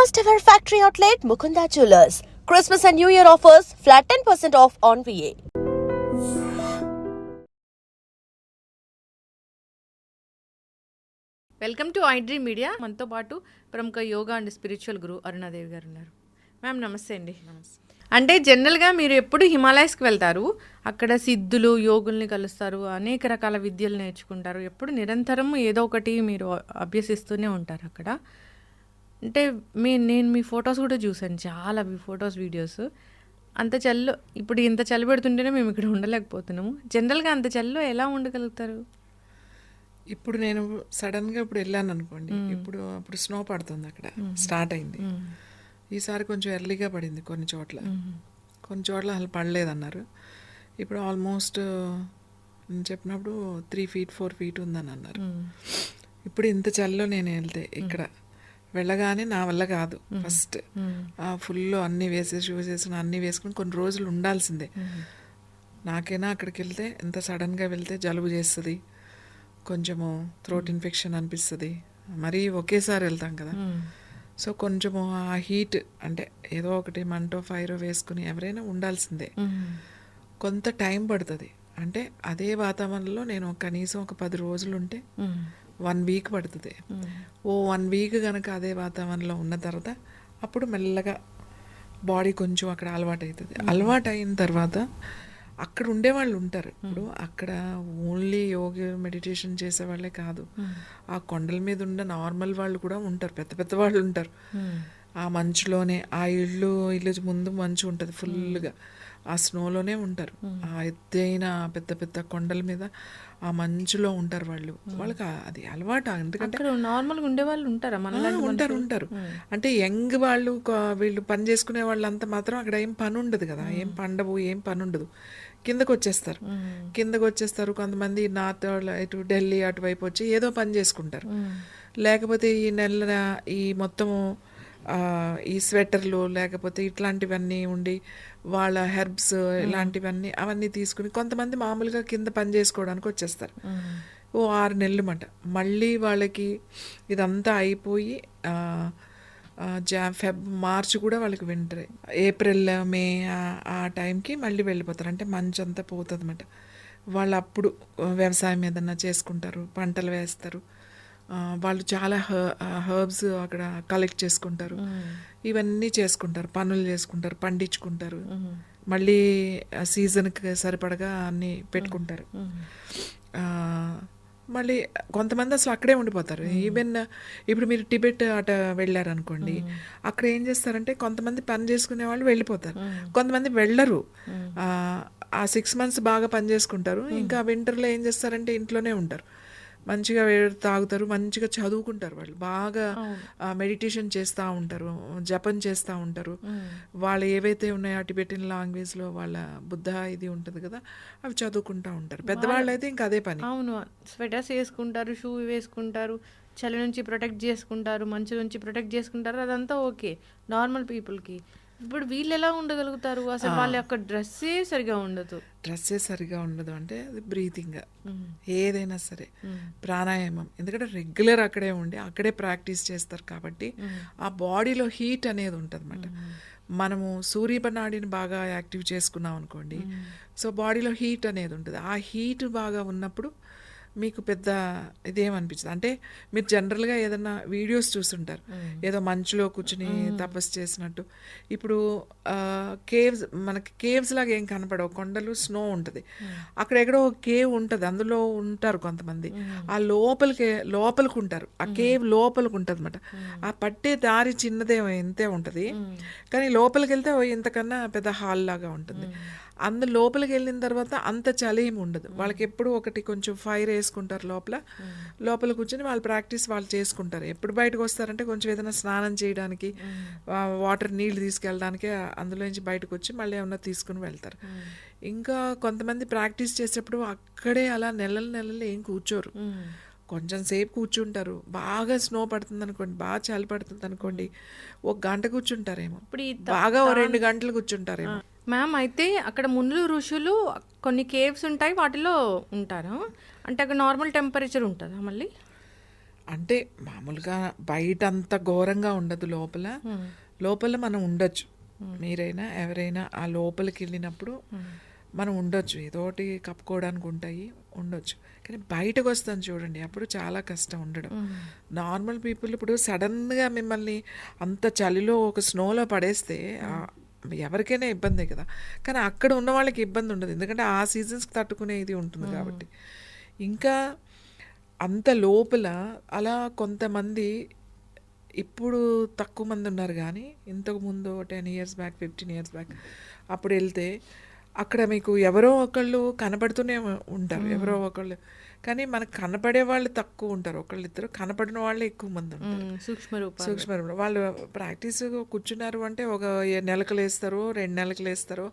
First ever factory outlet Mukunda Jewelers. Christmas and New Year offers flat 10% off on VA. Welcome to iDream media. మనతో పాటు ప్రముఖ yoga and spiritual గురు అరుణాదేవి గారు ఉన్నారు. Ma'am నమస్తే అండి. అంటే జనరల్గా మీరు ఎప్పుడు హిమాలయస్కి వెళ్తారు, అక్కడ సిద్ధులు యోగుల్ని కలుస్తారు, అనేక రకాల విద్యలు నేర్చుకుంటారు, ఎప్పుడు నిరంతరం ఏదో ఒకటి మీరు అభ్యసిస్తూనే ఉంటారు అక్కడ. అంటే నేను మీ ఫొటోస్ కూడా చూసాను, చాలా ఫొటోస్ వీడియోస్. అంత చలిలో ఇప్పుడు ఇంత చలి పెడుతుంటేనే మేము ఇక్కడ ఉండలేకపోతున్నాము. జనరల్గా అంత చలిలో ఎలా ఉండగలుగుతారు? ఇప్పుడు నేను సడన్గా ఇప్పుడు వెళ్ళాను అనుకోండి, అప్పుడు స్నో పడుతుంది, అక్కడ స్టార్ట్ అయింది. ఈసారి కొంచెం ఎర్లీగా పడింది కొన్ని చోట్ల అసలు పడలేదన్నారు. ఇప్పుడు ఆల్మోస్ట్ నేను చెప్పినప్పుడు 3 feet 4 feet ఉందని అన్నారు. ఇప్పుడు ఇంత చలిలో నేను వెళ్తే ఇక్కడ వెళ్ళగానే నా వల్ల కాదు. ఫస్ట్ ఫుల్ అన్నీ షూస్ అన్నీ వేసుకుని కొన్ని రోజులు ఉండాల్సిందే. నాకైనా అక్కడికి వెళ్తే ఎంత సడన్గా వెళ్తే జలుబు చేస్తుంది, కొంచెము థ్రోట్ ఇన్ఫెక్షన్ అనిపిస్తుంది. మరీ ఒకేసారి వెళ్తాం కదా, సో కొంచెము ఆ హీట్ అంటే ఏదో ఒకటి మంటో ఫైరో వేసుకుని ఎవరైనా ఉండాల్సిందే. కొంత టైం పడుతుంది. అంటే అదే వాతావరణంలో నేను కనీసం ఒక 10 రోజులు ఉంటే 1 week పడుతుంది. 1 week కనుక అదే వాతావరణంలో ఉన్న తర్వాత అప్పుడు మెల్లగా బాడీ కొంచెం అక్కడ అలవాటు అవుతుంది. అలవాటు అయిన తర్వాత అక్కడ ఉండేవాళ్ళు ఉంటారు. ఇప్పుడు అక్కడ ఓన్లీ యోగ మెడిటేషన్ చేసే వాళ్ళే కాదు, ఆ కొండల మీద ఉన్న నార్మల్ వాళ్ళు కూడా ఉంటారు, పెద్ద పెద్ద వాళ్ళు ఉంటారు. ఆ మంచులోనే ఆ ఇల్లు ముందు మంచు ఉంటుంది ఫుల్గా, ఆ స్నోలోనే ఉంటారు. ఆ ఎత్తైన పెద్ద పెద్ద కొండల మీద ఆ మంచులో ఉంటారు వాళ్ళకి అది అలవాటు. ఎందుకంటే నార్మల్గా ఉండే వాళ్ళు ఉంటారు ఉంటారు అంటే యంగ్ వాళ్ళు, వీళ్ళు పని చేసుకునే వాళ్ళంతా మాత్రం అక్కడ ఏం పని ఉండదు కదా, ఏం పండవు, ఏం పని ఉండదు. కిందకు వచ్చేస్తారు. కొంతమంది నార్త్ ఇటు ఢిల్లీ అటువైపు వచ్చి ఏదో పని చేసుకుంటారు. లేకపోతే ఈ మొత్తము ఈ స్వెటర్లు లేకపోతే ఇట్లాంటివన్నీ ఉండి వాళ్ళ హెర్బ్స్ ఇలాంటివన్నీ అవన్నీ తీసుకుని కొంతమంది మామూలుగా కింద పని చేసుకోవడానికి వచ్చేస్తారు. 6 నెలలు మాట. మళ్ళీ వాళ్ళకి ఇదంతా అయిపోయి మార్చ్ కూడా వాళ్ళకి వింటరే, ఏప్రిల్ మే ఆ టైంకి మళ్ళీ వెళ్ళిపోతారు. అంటే మంచు అంతా పోతుంది అన్నమాట. వాళ్ళు అప్పుడు వ్యవసాయం ఏదన్నా చేసుకుంటారు, పంటలు వేస్తారు. వాళ్ళు చాలా హర్బ్స్ అక్కడ కలెక్ట్ చేసుకుంటారు, ఇవన్నీ చేసుకుంటారు, పనులు చేసుకుంటారు, పండించుకుంటారు. మళ్ళీ సీజన్కి సరిపడగా అన్నీ పెట్టుకుంటారు. మళ్ళీ కొంతమంది అసలు అక్కడే ఉండిపోతారు. ఈవెన్ ఇప్పుడు మీరు టిబెట్ అట వెళ్ళారనుకోండి, అక్కడ ఏం చేస్తారంటే కొంతమంది పని చేసుకునే వాళ్ళు వెళ్ళిపోతారు, కొంతమంది వెళ్ళరు. ఆ 6 months బాగా పని చేసుకుంటారు. ఇంకా వింటర్లో ఏం చేస్తారంటే ఇంట్లోనే ఉంటారు, మంచిగా తాగుతారు, మంచిగా చదువుకుంటారు. వాళ్ళు బాగా మెడిటేషన్ చేస్తూ ఉంటారు, జపం చేస్తూ ఉంటారు. వాళ్ళు ఏవైతే ఉన్నాయో టిబెటియన్ లాంగ్వేజ్లో వాళ్ళ బుద్ధ ఇది ఉంటుంది కదా, అవి చదువుకుంటూ ఉంటారు. పెద్దవాళ్ళు అయితే ఇంకా అదే పని. అవును, స్వెటర్స్ వేసుకుంటారు, షూ వేసుకుంటారు, చలి నుంచి ప్రొటెక్ట్ చేసుకుంటారు, మంచు నుంచి ప్రొటెక్ట్ చేసుకుంటారు. అదంతా ఓకే నార్మల్ పీపుల్కి. ఇప్పుడు వీళ్ళు ఎలా ఉండగలుగుతారు? అసలు వాళ్ళ యొక్క డ్రెస్సే సరిగా ఉండదు. అంటే అది బ్రీతింగ్, ఏదైనా సరే ప్రాణాయామం. ఎందుకంటే రెగ్యులర్ అక్కడే ఉండి అక్కడే ప్రాక్టీస్ చేస్తారు కాబట్టి ఆ బాడీలో హీట్ అనేది ఉంటుంది అన్నమాట. మనము సూర్యనాడిని బాగా యాక్టివ్ చేసుకున్నాం అనుకోండి, సో బాడీలో హీట్ అనేది ఉంటుంది. ఆ హీట్ బాగా ఉన్నప్పుడు మీకు పెద్ద ఇదేమనిపించదు. అంటే మీరు జనరల్గా ఏదన్నా వీడియోస్ చూస్తుంటారు, ఏదో మంచులో కూర్చుని తపస్సు చేసినట్టు. ఇప్పుడు మనకి కేవ్స్ లాగా ఏం కనపడవు, కొండలు, స్నో ఉంటుంది. అక్కడ ఎక్కడో కేవ్ ఉంటుంది, అందులో ఉంటారు కొంతమంది. ఆ లోపలికి ఉంటారు, ఆ కేవ్ లోపలికి ఉంటుంది అనమాట. ఆ పట్టే దారి చిన్నదే ఇంతే ఉంటుంది, కానీ లోపలికి వెళ్తే ఇంతకన్నా పెద్ద హాల్ లాగా ఉంటుంది. లోపలికి వెళ్ళిన తర్వాత అంత చలి ఏమి ఉండదు వాళ్ళకి. ఎప్పుడు ఒకటి కొంచెం ఫైర్ వేసుకుంటారు లోపల కూర్చొని వాళ్ళ ప్రాక్టీస్ వాళ్ళు చేసుకుంటారు. ఎప్పుడు బయటకు వస్తారంటే కొంచెం ఏదైనా స్నానం చేయడానికి, వాటర్ నీళ్ళు తీసుకెళ్ళడానికి అందులోంచి బయటకు వచ్చి మళ్ళీ ఏమన్నా తీసుకుని వెళ్తారు. ఇంకా కొంతమంది ప్రాక్టీస్ చేసేటప్పుడు అక్కడే అలా నెలలు ఏం కూర్చోరు, కొంచెం సేపు కూర్చుంటారు. బాగా స్నో పడుతుంది అనుకోండి, బాగా చలి పడుతుంది అనుకోండి, 1 గంట కూర్చుంటారేమో, బాగా 2 గంటలు కూర్చుంటారేమో. మ్యామ్, అయితే అక్కడ మునులు ఋషులు కొన్ని కేవ్స్ ఉంటాయి, వాటిలో ఉంటారా? అంటే అక్కడ నార్మల్ టెంపరేచర్ ఉంటుందా మళ్ళీ? అంటే మామూలుగా బయట అంత ఘోరంగా ఉండదు, లోపల లోపల మనం ఉండొచ్చు. మీరైనా ఎవరైనా ఆ లోపలికి వెళ్ళినప్పుడు మనం ఉండొచ్చు, ఏదో ఒకటి కప్పుకోవడానికి ఉంటాయి, ఉండొచ్చు. కానీ బయటకు వస్తాను చూడండి, అప్పుడు చాలా కష్టం ఉండడం. నార్మల్ పీపుల్ ఇప్పుడు సడన్గా మిమ్మల్ని అంత చలిలో ఒక స్నోలో పడేస్తే ఎవరికైనా ఇబ్బందే కదా. కానీ అక్కడ ఉన్న వాళ్ళకి ఇబ్బంది ఉండదు, ఎందుకంటే ఆ సీజన్స్కి తట్టుకునే ఇది ఉంటుంది కాబట్టి. ఇంకా అంత లోపల అలా కొంతమంది ఇప్పుడు తక్కువ మంది ఉన్నారు, కానీ ఇంతకుముందు 10 years బ్యాక్ 15 years బ్యాక్ అప్పుడు వెళ్తే అక్కడ మీకు ఎవరో ఒకళ్ళు కనపడుతూనే ఉంటారు, ఎవరో ఒకళ్ళు. కానీ మనకు కనపడే వాళ్ళు తక్కువ ఉంటారు, ఒకళ్ళిద్దరు. కనపడిన వాళ్ళు ఎక్కువ మంది ఉంటారు, సూక్ష్మ. వాళ్ళు ప్రాక్టీస్ కూర్చున్నారు అంటే ఒక నెలకలు వేస్తారో 2 నెలలు వేస్తారో,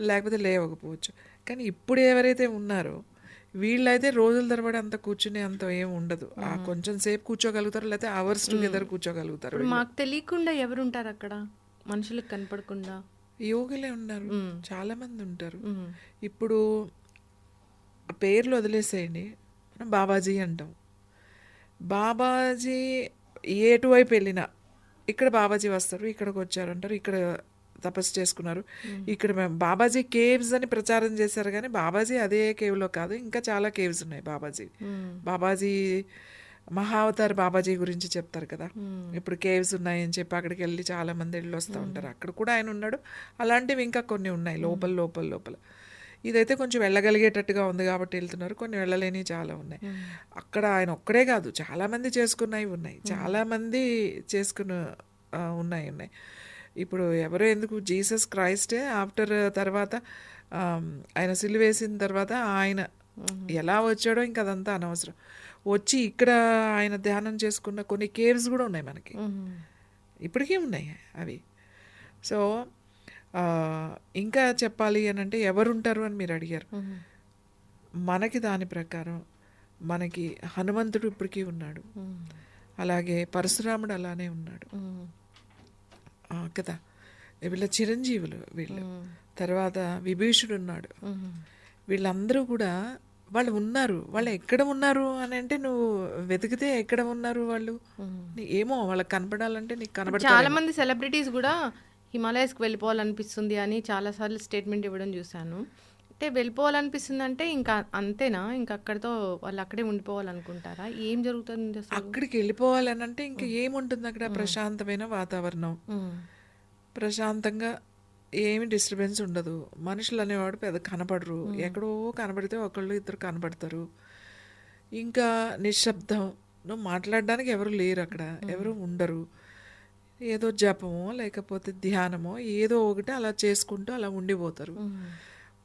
లేకపోతే లేవకపోవచ్చు. కానీ ఇప్పుడు ఎవరైతే ఉన్నారో వీళ్ళైతే రోజుల తరబడి అంత కూర్చునే అంత ఏం ఉండదు, ఆ కొంచెం సేపు కూర్చోగలుగుతారు, లేకపోతే అవర్స్ టుగెదర్ కూర్చోగలుగుతారు. మాకు తెలియకుండా ఎవరు ఉంటారు అక్కడ, మనుషులకు కనపడకుండా? యోగులే ఉన్నారు, చాలా మంది ఉంటారు. ఇప్పుడు పేర్లు వదిలేసేయండి, మనం బాబాజీ అంటాం. బాబాజీ ఎటువైపు వెళ్ళినా ఇక్కడ బాబాజీ వస్తారు, ఇక్కడికి వచ్చారు అంటారు, ఇక్కడ తపస్సు చేసుకున్నారు, ఇక్కడ మేము బాబాజీ కేవ్స్ అని ప్రచారం చేశారు. కానీ బాబాజీ అదే కేవ్లో కాదు, ఇంకా చాలా కేవ్స్ ఉన్నాయి బాబాజీ. బాబాజీ మహావతార్ బాబాజీ గురించి చెప్తారు కదా, ఇప్పుడు కేవ్స్ ఉన్నాయని చెప్పి అక్కడికి వెళ్ళి చాలా మంది వెళ్ళి వస్తూ ఉంటారు, అక్కడ కూడా ఆయన ఉన్నాడు. అలాంటివి ఇంకా కొన్ని ఉన్నాయి లోపల లోపల లోపల. ఇదైతే కొంచెం వెళ్ళగలిగేటట్టుగా ఉంది కాబట్టి వెళ్తున్నారు, కొన్ని వెళ్ళలేని చాలా ఉన్నాయి. అక్కడ ఆయన ఒక్కడే కాదు, చాలామంది చేసుకున్నవి ఉన్నాయి, చాలామంది చేసుకున్న ఉన్నాయి. ఇప్పుడు ఎవరో ఎందుకు, జీసస్ క్రైస్టే ఆఫ్టర్ తర్వాత ఆయన సిలువేసిన తర్వాత ఆయన ఎలా వచ్చాడో ఇంకా అదంతా అనవసరం. వచ్చి ఇక్కడ ఆయన ధ్యానం చేసుకున్న కొన్ని కేవ్స్ కూడా ఉన్నాయి మనకి, ఇప్పటికీ ఉన్నాయి అవి. సో ఇంకా చెప్పాలి అని అంటే ఎవరుంటారు అని మీరు అడిగారు. మనకి దాని ప్రకారం మనకి హనుమంతుడు ఇప్పటికీ ఉన్నాడు, అలాగే పరశురాముడు అలానే ఉన్నాడు కదా, వీళ్ళ చిరంజీవులు వీళ్ళు. తర్వాత విభీషుడు ఉన్నాడు, వీళ్ళందరూ కూడా వాళ్ళు ఉన్నారు. వాళ్ళు ఎక్కడ ఉన్నారు అని అంటే నువ్వు వెతికితే ఎక్కడ ఉన్నారు వాళ్ళు, ఏమో వాళ్ళకి కనపడాలంటే నీకు కనపడతారు. చాలా మంది సెలబ్రిటీస్ కూడా హిమాలయస్కి వెళ్ళిపోవాలనిపిస్తుంది అని చాలాసార్లు స్టేట్మెంట్ ఇవ్వడం చూశాను. అంటే వెళ్ళిపోవాలనిపిస్తుంది అంటే ఇంకా అంతేనా, ఇంకా అక్కడితో వాళ్ళు అక్కడే ఉండిపోవాలనుకుంటారా, ఏం జరుగుతుంది అసలు? అక్కడికి వెళ్ళిపోవాలని అంటే ఇంకా ఏముంటుంది అక్కడ, ప్రశాంతమైన వాతావరణం, ప్రశాంతంగా ఏమి డిస్టర్బెన్స్ ఉండదు. మనుషులు అనేవాడు పెద్ద కనపడరు, ఎక్కడో కనపడితే ఒకళ్ళు ఇద్దరు కనపడతారు. ఇంకా నిశ్శబ్దం, నువ్వు మాట్లాడడానికి ఎవరు లేరు అక్కడ, ఎవరు ఉండరు. ఏదో జపమో లేకపోతే ధ్యానమో ఏదో ఒకటి అలా చేసుకుంటూ అలా ఉండిపోతారు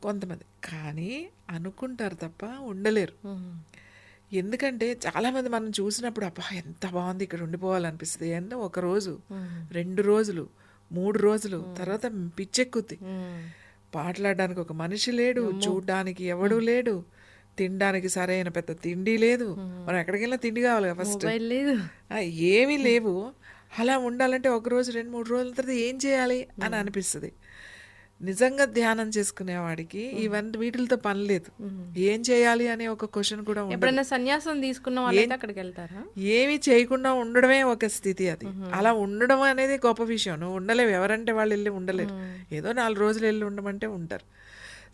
కొంతమంది. కానీ అనుకుంటారు తప్ప ఉండలేరు. ఎందుకంటే చాలామంది మనం చూసినప్పుడు అబ్బా ఎంత బాగుంది ఇక్కడ ఉండిపోవాలనిపిస్తుంది అంటే 1 రోజు 2 రోజులు 3 రోజులు తర్వాత పిచ్చెక్కుద్ది. మాట్లాడడానికి ఒక మనిషి లేడు, చూడ్డానికి ఎవడు లేడు, తినడానికి సరైన పెద్ద తిండి లేదు. మనం ఎక్కడికి వెళ్ళినా తిండి కావాలి కదా ఫస్ట్, ఏమీ లేవు. అలా ఉండాలంటే 1 రోజు 2-3 రోజుల తర్వాత ఏం చేయాలి అని అనిపిస్తుంది. నిజంగా ధ్యానం చేసుకునేవాడికి ఇవన్నీ వీటితో పని లేదు, ఏం చేయాలి అనే ఒక క్వశ్చన్ కూడా ఉండదు. ఎప్పుడైనా సన్యాసం తీసుకున్న వాళ్ళైతే అక్కడికి వెళ్తారా? ఏమీ చేయకుండా ఉండడమే ఒక స్థితి అది. అలా ఉండడం అనేది గొప్ప విషయం. నువ్వు ఉండలేవు, ఎవరంటే వాళ్ళు వెళ్ళి ఉండలేరు. ఏదో 4 రోజులు వెళ్ళి ఉండమంటే ఉంటారు.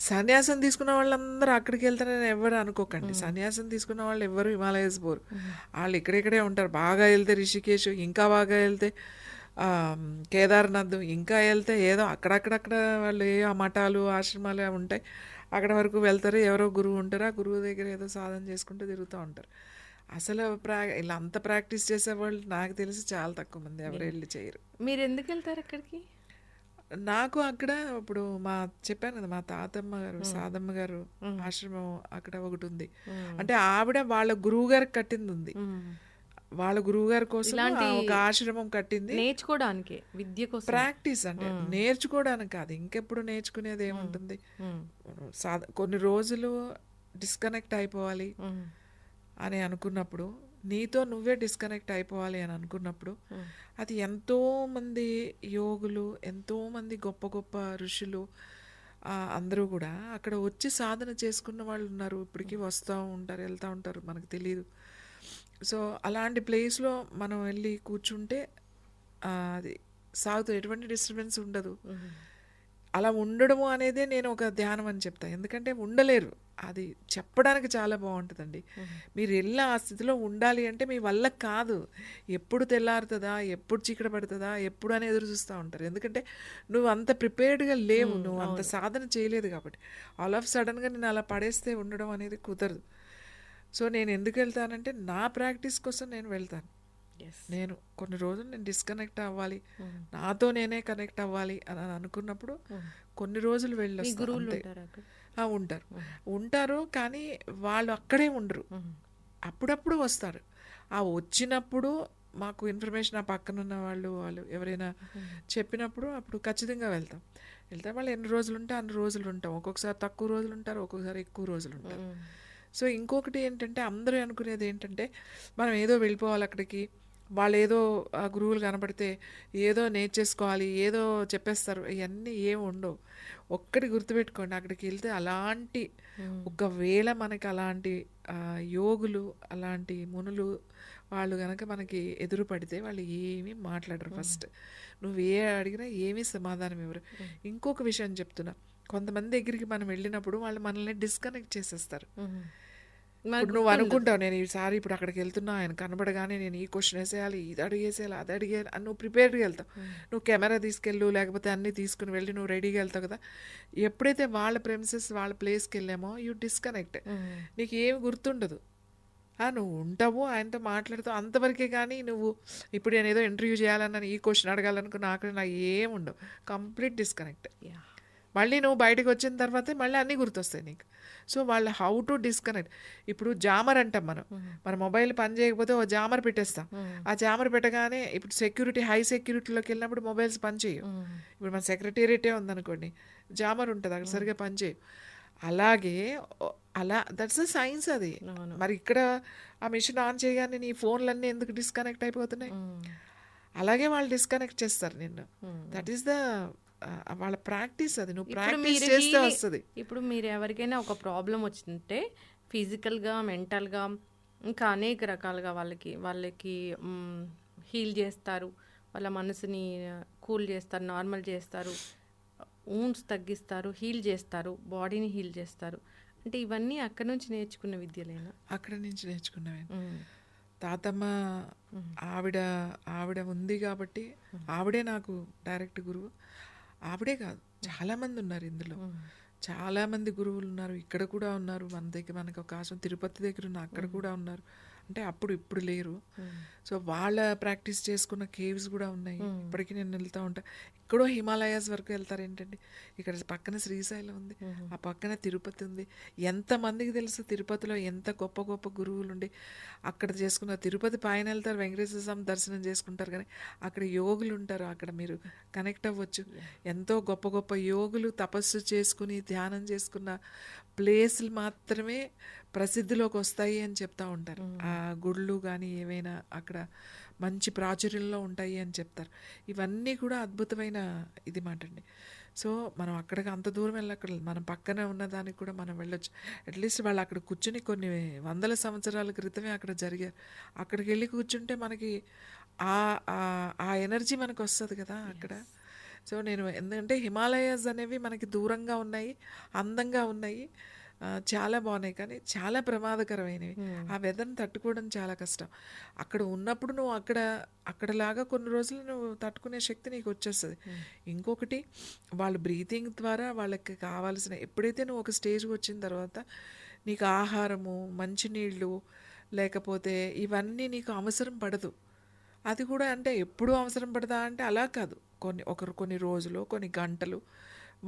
సన్యాసం తీసుకున్న వాళ్ళందరూ అక్కడికి వెళ్తారని ఎవరు అనుకోకండి. సన్యాసం తీసుకున్న వాళ్ళు ఎవరు హిమాలయస్ పోరు, వాళ్ళు ఇక్కడిక్కడే ఉంటారు. బాగా వెళ్తే రిషికేశ్, ఇంకా బాగా వెళ్తే కేదార్నాథ్, ఇంకా వెళ్తే ఏదో అక్కడక్కడక్కడ వాళ్ళు ఆ మఠాలు ఆశ్రమాలు ఉంటాయి, అక్కడ వరకు వెళ్తారు. ఎవరో గురువు ఉంటారు, ఆ గురువు దగ్గర ఏదో సాధన చేసుకుంటూ తిరుగుతూ ఉంటారు. అసలు ఇలా అంత ప్రాక్టీస్ చేసేవాళ్ళు నాకు తెలిసి చాలా తక్కువ మంది, ఎవరు వెళ్ళి చేయరు. మీరు ఎందుకు వెళ్తారు అక్కడికి? నాకు అక్కడ ఇప్పుడు చెప్పాను కదా, మా తాతమ్మ గారు సాదమ్మ గారు ఆశ్రమం అక్కడ ఒకటి ఉంది. అంటే ఆవిడ వాళ్ళ గురువు గారికి కట్టింది ఉంది, వాళ్ళ గురువు గారి కోసం ఒక ఆశ్రమం కట్టింది, నేర్చుకోవడానికి, విద్య కోసం, ప్రాక్టీస్ అంటే నేర్చుకోవడానికి కాదు. ఇంకెప్పుడు నేర్చుకునేది ఏముంటుంది. కొన్ని రోజులు డిస్కనెక్ట్ అయిపోవాలి అని అనుకున్నప్పుడు, నీతో నువ్వే డిస్కనెక్ట్ అయిపోవాలి అని అనుకున్నప్పుడు, అది ఎంతోమంది యోగులు, ఎంతోమంది గొప్ప గొప్ప ఋషులు అందరూ కూడా అక్కడ వచ్చి సాధన చేసుకున్న వాళ్ళు ఉన్నారు. ఇప్పటికీ వస్తూ ఉంటారు, వెళ్తూ ఉంటారు, మనకు తెలియదు. సో అలాంటి ప్లేస్లో మనం వెళ్ళి కూర్చుంటే అది సాగుతూ ఎటువంటి డిస్టర్బెన్స్ ఉండదు. అలా ఉండడము అనేదే నేను ఒక ధ్యానం అని చెప్తాను. ఎందుకంటే ఉండలేరు, అది చెప్పడానికి చాలా బాగుంటుందండి. మీరు వెళ్ళి ఆ స్థితిలో ఉండాలి అంటే మీ వల్ల కాదు. ఎప్పుడు తెల్లారుతుందా, ఎప్పుడు చీకటి పడుతుందా, ఎప్పుడు అని ఎదురు చూస్తూ ఉంటారు. ఎందుకంటే నువ్వు అంత ప్రిపేర్డ్గా లేవు, నువ్వు అంత సాధన చేయలేదు కాబట్టి. ఆల్ ఆఫ్ సడన్గా నేను అలా పడేస్తే ఉండడం అనేది కుదరదు. సో నేను ఎందుకు వెళ్తానంటే నా ప్రాక్టీస్ కోసం నేను వెళ్తాను. నేను కొన్ని రోజులు నేను డిస్కనెక్ట్ అవ్వాలి, నాతో నేనే కనెక్ట్ అవ్వాలి అని అనుకున్నప్పుడు కొన్ని రోజులు వెళ్ళొస్తాను. ఉంటారు కానీ వాళ్ళు అక్కడే ఉండరు, అప్పుడప్పుడు వస్తారు. ఆ వచ్చినప్పుడు మాకు ఇన్ఫర్మేషన్ ఆ పక్కన ఉన్న వాళ్ళు ఎవరైనా చెప్పినప్పుడు అప్పుడు ఖచ్చితంగా వెళ్తాం. వాళ్ళు ఎన్ని రోజులు ఉంటే అన్ని రోజులు ఉంటాం. ఒక్కొక్కసారి తక్కువ రోజులు ఉంటారు, ఒక్కొక్కసారి ఎక్కువ రోజులు ఉంటారు. సో ఇంకొకటి ఏంటంటే అందరూ అనుకునేది ఏంటంటే మనం ఏదో వెళ్ళిపోవాలి అక్కడికి, వాళ్ళు ఏదో ఆ గురువులు కనబడితే ఏదో నేర్చేసుకోవాలి, ఏదో చెప్పేస్తారు. ఇవన్నీ ఏమి ఉండవు. ఒక్కటి గుర్తుపెట్టుకోండి, అక్కడికి వెళ్తే అలాంటి ఒకవేళ మనకి అలాంటి యోగులు, అలాంటి మునులు వాళ్ళు కనుక మనకి ఎదురు పడితే వాళ్ళు ఏమీ మాట్లాడరు. ఫస్ట్ నువ్వు ఏ అడిగినా ఏమీ సమాధానం ఇవ్వరు. ఇంకొక విషయం చెప్తున్నా, కొంతమంది దగ్గరికి మనం వెళ్ళినప్పుడు వాళ్ళు మనల్ని డిస్కనెక్ట్ చేసేస్తారు. ఇప్పుడు నువ్వు అనుకుంటావు నేను ఈసారి ఇప్పుడు అక్కడికి వెళ్తున్నా, ఆయన కనబడగానే నేను ఈ క్వశ్చన్ వేసేయాలి, ఇది అడిగేసేయాలి, అది అడిగేయాలి అని నువ్వు ప్రిపేర్డ్గా వెళ్తావు. నువ్వు కెమెరా తీసుకెళ్ళు, లేకపోతే అన్నీ తీసుకుని వెళ్ళి నువ్వు రెడీగా వెళ్తావు కదా. ఎప్పుడైతే వాళ్ళ ప్రెమిసెస్ వాళ్ళ ప్లేస్కి వెళ్ళామో యూ డిస్కనెక్ట్, నీకు ఏమి గుర్తుండదు. నువ్వు ఉంటావు, ఆయనతో మాట్లాడుతావు అంతవరకే. కానీ నువ్వు ఇప్పుడు నేను ఏదో ఇంటర్వ్యూ చేయాలన్నా, ఈ క్వశ్చన్ అడగాలనుకున్నా, నాకు ఏముండవు, కంప్లీట్ డిస్కనెక్ట్. మళ్ళీ నువ్వు బయటకు వచ్చిన తర్వాతే మళ్ళీ అన్నీ గుర్తొస్తాయి నీకు. సో వాళ్ళు హౌ టు డిస్కనెక్ట్. ఇప్పుడు జామర్ అంటాం మనం, మన మొబైల్ పని చేయకపోతే ఓ జామర్ పెట్టేస్తాం. ఆ జామర్ పెట్టగానే ఇప్పుడు సెక్యూరిటీ, హై సెక్యూరిటీలోకి వెళ్ళినప్పుడు మొబైల్స్ పనిచేయవు. ఇప్పుడు మన సెక్రటేరియటే ఉందనుకోండి, జామర్ ఉంటుంది అక్కడ సరిగ్గా పనిచేయవు. అలాగే దట్స్ అ సైన్స్ అది. మరి ఇక్కడ ఆ మిషన్ ఆన్ చేయగానే నీ ఫోన్లన్నీ ఎందుకు డిస్కనెక్ట్ అయిపోతున్నాయి? అలాగే వాళ్ళు డిస్కనెక్ట్ చేస్తారు నిన్ను. దట్ ఈస్ ద వాళ్ళ ప్రాక్టీస్. అది నువ్వు ప్రాక్టీస్ చేస్తే వస్తుంది. ఇప్పుడు మీరు ఎవరికైనా ఒక ప్రాబ్లం వచ్చింటే ఫిజికల్గా, మెంటల్గా, ఇంకా అనేక రకాలుగా వాళ్ళకి హీల్ చేస్తారు, వాళ్ళ మనసుని కూల్ చేస్తారు, నార్మల్ చేస్తారు, ఊన్స్ తగ్గిస్తారు, హీల్ చేస్తారు, బాడీని హీల్ చేస్తారు. అంటే ఇవన్నీ అక్కడ నుంచి నేర్చుకున్న విద్యలేనా? అక్కడ నుంచి నేర్చుకున్నవే. తాతమ్మ ఆవిడ ఉంది కాబట్టి ఆవిడే నాకు డైరెక్ట్ గురువు. ఆవిడే కాదు, చాలామంది ఉన్నారు ఇందులో, చాలామంది గురువులు ఉన్నారు. ఇక్కడ కూడా ఉన్నారు, మనకు ఒక ఆశ్రమం తిరుపతి దగ్గర ఉన్న అక్కడ కూడా ఉన్నారు. అంటే అప్పుడు ఇప్పుడు లేరు. సో వాళ్ళ ప్రాక్టీస్ చేసుకున్న కేవ్స్ కూడా ఉన్నాయి. ఇప్పటికీ నేను వెళ్తూ ఉంటాను. ఎక్కడో హిమాలయాస్ వరకు వెళ్తారు. ఏంటండి, ఇక్కడ పక్కన శ్రీశైలం ఉంది, ఆ పక్కన తిరుపతి ఉంది. ఎంతమందికి తెలుసు తిరుపతిలో ఎంత గొప్ప గొప్ప గురువులు ఉండి అక్కడ చేసుకున్న. తిరుపతి పైన వెళ్తారు, వెంకటేశ్వర స్వామి దర్శనం చేసుకుంటారు, కానీ అక్కడ యోగులు ఉంటారు, అక్కడ మీరు కనెక్ట్ అవ్వచ్చు. ఎంతో గొప్ప గొప్ప యోగులు తపస్సు చేసుకుని ధ్యానం చేసుకున్న ప్లేసులు మాత్రమే ప్రసిద్ధిలోకి వస్తాయి అని చెప్తా ఉంటారు. ఆ గుళ్ళు కానీ ఏవైనా అక్కడ మంచి ప్రాచుర్యంలో ఉంటాయి అని చెప్తారు. ఇవన్నీ కూడా అద్భుతమైన ఇది మాట అండి. సో మనం అక్కడికి అంత దూరం వెళ్ళక్కర్లేదు, మనం పక్కనే ఉన్నదానికి కూడా మనం వెళ్ళొచ్చు. అట్లీస్ట్ వాళ్ళు అక్కడ కూర్చుని కొన్ని వందల సంవత్సరాల క్రితమే అక్కడ జరిగారు. అక్కడికి వెళ్ళి కూర్చుంటే మనకి ఆ ఎనర్జీ మనకు వస్తుంది కదా అక్కడ. సో నేను ఎందుకంటే హిమాలయాస్ అనేవి మనకి దూరంగా ఉన్నాయి, అందంగా ఉన్నాయి, చాలా బాగున్నాయి, కానీ చాలా ప్రమాదకరమైనవి. ఆ వెదర్ని తట్టుకోవడం చాలా కష్టం. అక్కడ ఉన్నప్పుడు నువ్వు అక్కడలాగా కొన్ని రోజులు నువ్వు తట్టుకునే శక్తి నీకు వచ్చేస్తుంది. ఇంకొకటి, వాళ్ళు బ్రీతింగ్ ద్వారా వాళ్ళకి కావాల్సిన, ఎప్పుడైతే నువ్వు ఒక స్టేజ్కి వచ్చిన తర్వాత నీకు ఆహారము, మంచినీళ్ళు, లేకపోతే ఇవన్నీ నీకు అవసరం పడదు. అది కూడా అంటే ఎప్పుడు అవసరం పడదా అంటే అలా కాదు, కొన్ని రోజులు, కొన్ని గంటలు,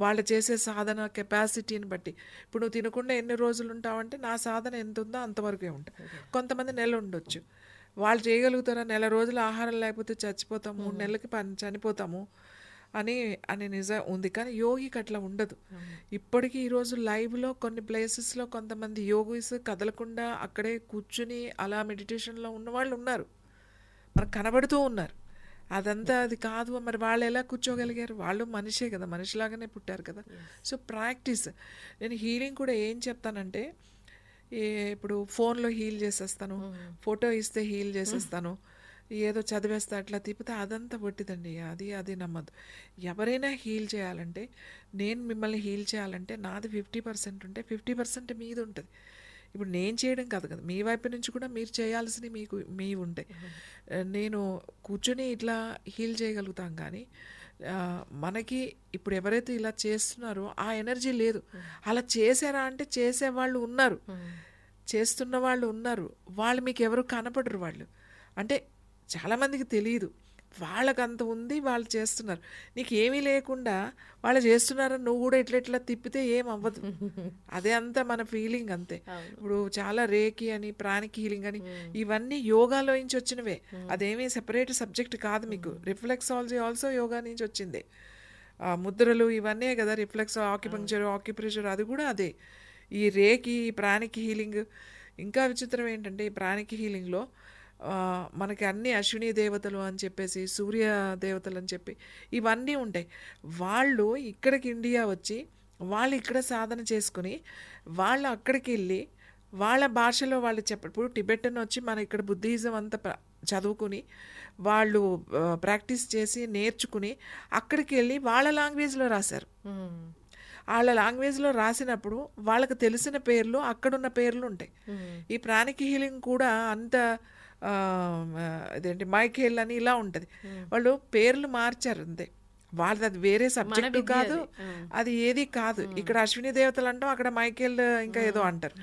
వాళ్ళు చేసే సాధన కెపాసిటీని బట్టి. ఇప్పుడు నువ్వు తినకుండా ఎన్ని రోజులు ఉంటావంటే నా సాధన ఎంత ఉందో అంతవరకే ఉంటాయి. కొంతమంది నెల ఉండొచ్చు, వాళ్ళు చేయగలుగుతారా? నెల రోజులు ఆహారం లేకపోతే చచ్చిపోతాము, 3 నెలలకి చనిపోతాము అని నిజం ఉంది. కానీ యోగికి అట్లా ఉండదు. ఇప్పటికీ ఈరోజు లైవ్లో కొన్ని ప్లేసెస్లో కొంతమంది యోగీస్ కదలకుండా అక్కడే కూర్చుని అలా మెడిటేషన్లో ఉన్న వాళ్ళు ఉన్నారు, మనకు కనబడుతూ ఉన్నారు. అదంతా అది కాదు. మరి వాళ్ళు ఎలా కూర్చోగలిగారు? వాళ్ళు మనిషే కదా, మనిషిలాగానే పుట్టారు కదా. So practice. నేను హీలింగ్ కూడా ఏం చెప్తానంటే, ఇప్పుడు ఫోన్లో హీల్ చేసేస్తాను, ఫోటో ఇస్తే హీల్ చేసేస్తాను, ఏదో చదివేస్తా అట్లా తిప్పితే అదంతా పొట్టిదండి. అది నమ్మద్దు. ఎవరైనా హీల్ చేయాలంటే, నేను మిమ్మల్ని హీల్ చేయాలంటే నాది 50% ఉంటే 50% మీది ఉంటుంది. ఇప్పుడు నేను చేయడం కాదు కదా, మీ వైపు నుంచి కూడా మీరు చేయాల్సినవి మీవి ఉంటాయి. నేను కూర్చొని ఇట్లా హీల్ చేయగలుగుతాం కానీ మనకి ఇప్పుడు ఎవరైతే ఇలా చేస్తున్నారో ఆ ఎనర్జీ లేదు. అలా చేశారా అంటే చేసేవాళ్ళు ఉన్నారు, చేస్తున్న వాళ్ళు ఉన్నారు. వాళ్ళు మీకు ఎవరు కనపడరు. వాళ్ళు అంటే చాలామందికి తెలియదు. వాళ్ళకి అంత ఉంది, వాళ్ళు చేస్తున్నారు. నీకు ఏమీ లేకుండా వాళ్ళు చేస్తున్నారని నువ్వు కూడా ఇట్లా తిప్పితే ఏం అవ్వదు. అదే అంతా మన ఫీలింగ్ అంతే. ఇప్పుడు చాలా రేకి అని, ప్రాణిక్ హీలింగ్ అని, ఇవన్నీ యోగాలో నుంచి వచ్చినవే. అదేమీ సెపరేట్ సబ్జెక్ట్ కాదు. మీకు రిఫ్లెక్సాలజీ ఆల్సో యోగా నుంచి వచ్చింది. ముద్రలు ఇవన్నీ కదా, రిఫ్లెక్స్, ఆక్యుప్రెషర్ అది కూడా అదే. ఈ రేకి, ప్రాణిక్ హీలింగ్ ఇంకా విచిత్రం ఏంటంటే, ఈ ప్రాణిక్ హీలింగ్లో మనకి అన్ని అశ్విని దేవతలు అని చెప్పేసి, సూర్య దేవతలు అని చెప్పి ఇవన్నీ ఉంటాయి. వాళ్ళు ఇక్కడికి ఇండియా వచ్చి వాళ్ళు ఇక్కడ సాధన చేసుకుని వాళ్ళు అక్కడికి వెళ్ళి వాళ్ళ భాషలో వాళ్ళు ఇప్పుడు టిబెటన్ వచ్చి మన ఇక్కడ బుద్ధిజం అంతా చదువుకుని వాళ్ళు ప్రాక్టీస్ చేసి నేర్చుకుని అక్కడికి వెళ్ళి వాళ్ళ లాంగ్వేజ్లో రాశారు. వాళ్ళ లాంగ్వేజ్లో రాసినప్పుడు వాళ్ళకి తెలిసిన పేర్లు అక్కడున్న పేర్లు ఉంటాయి. ఈ ప్రాణిక్ హీలింగ్ కూడా అంత ఇదేంటి మైఖేల్ అని ఇలా ఉంటుంది. వాళ్ళు పేర్లు మార్చారు అంతే. వాళ్ళది అది వేరే సబ్జెక్టు కాదు, అది ఏది కాదు. ఇక్కడ అశ్విని దేవతలు అంటాం, అక్కడ మైకేల్ ఇంకా ఏదో అంటారు.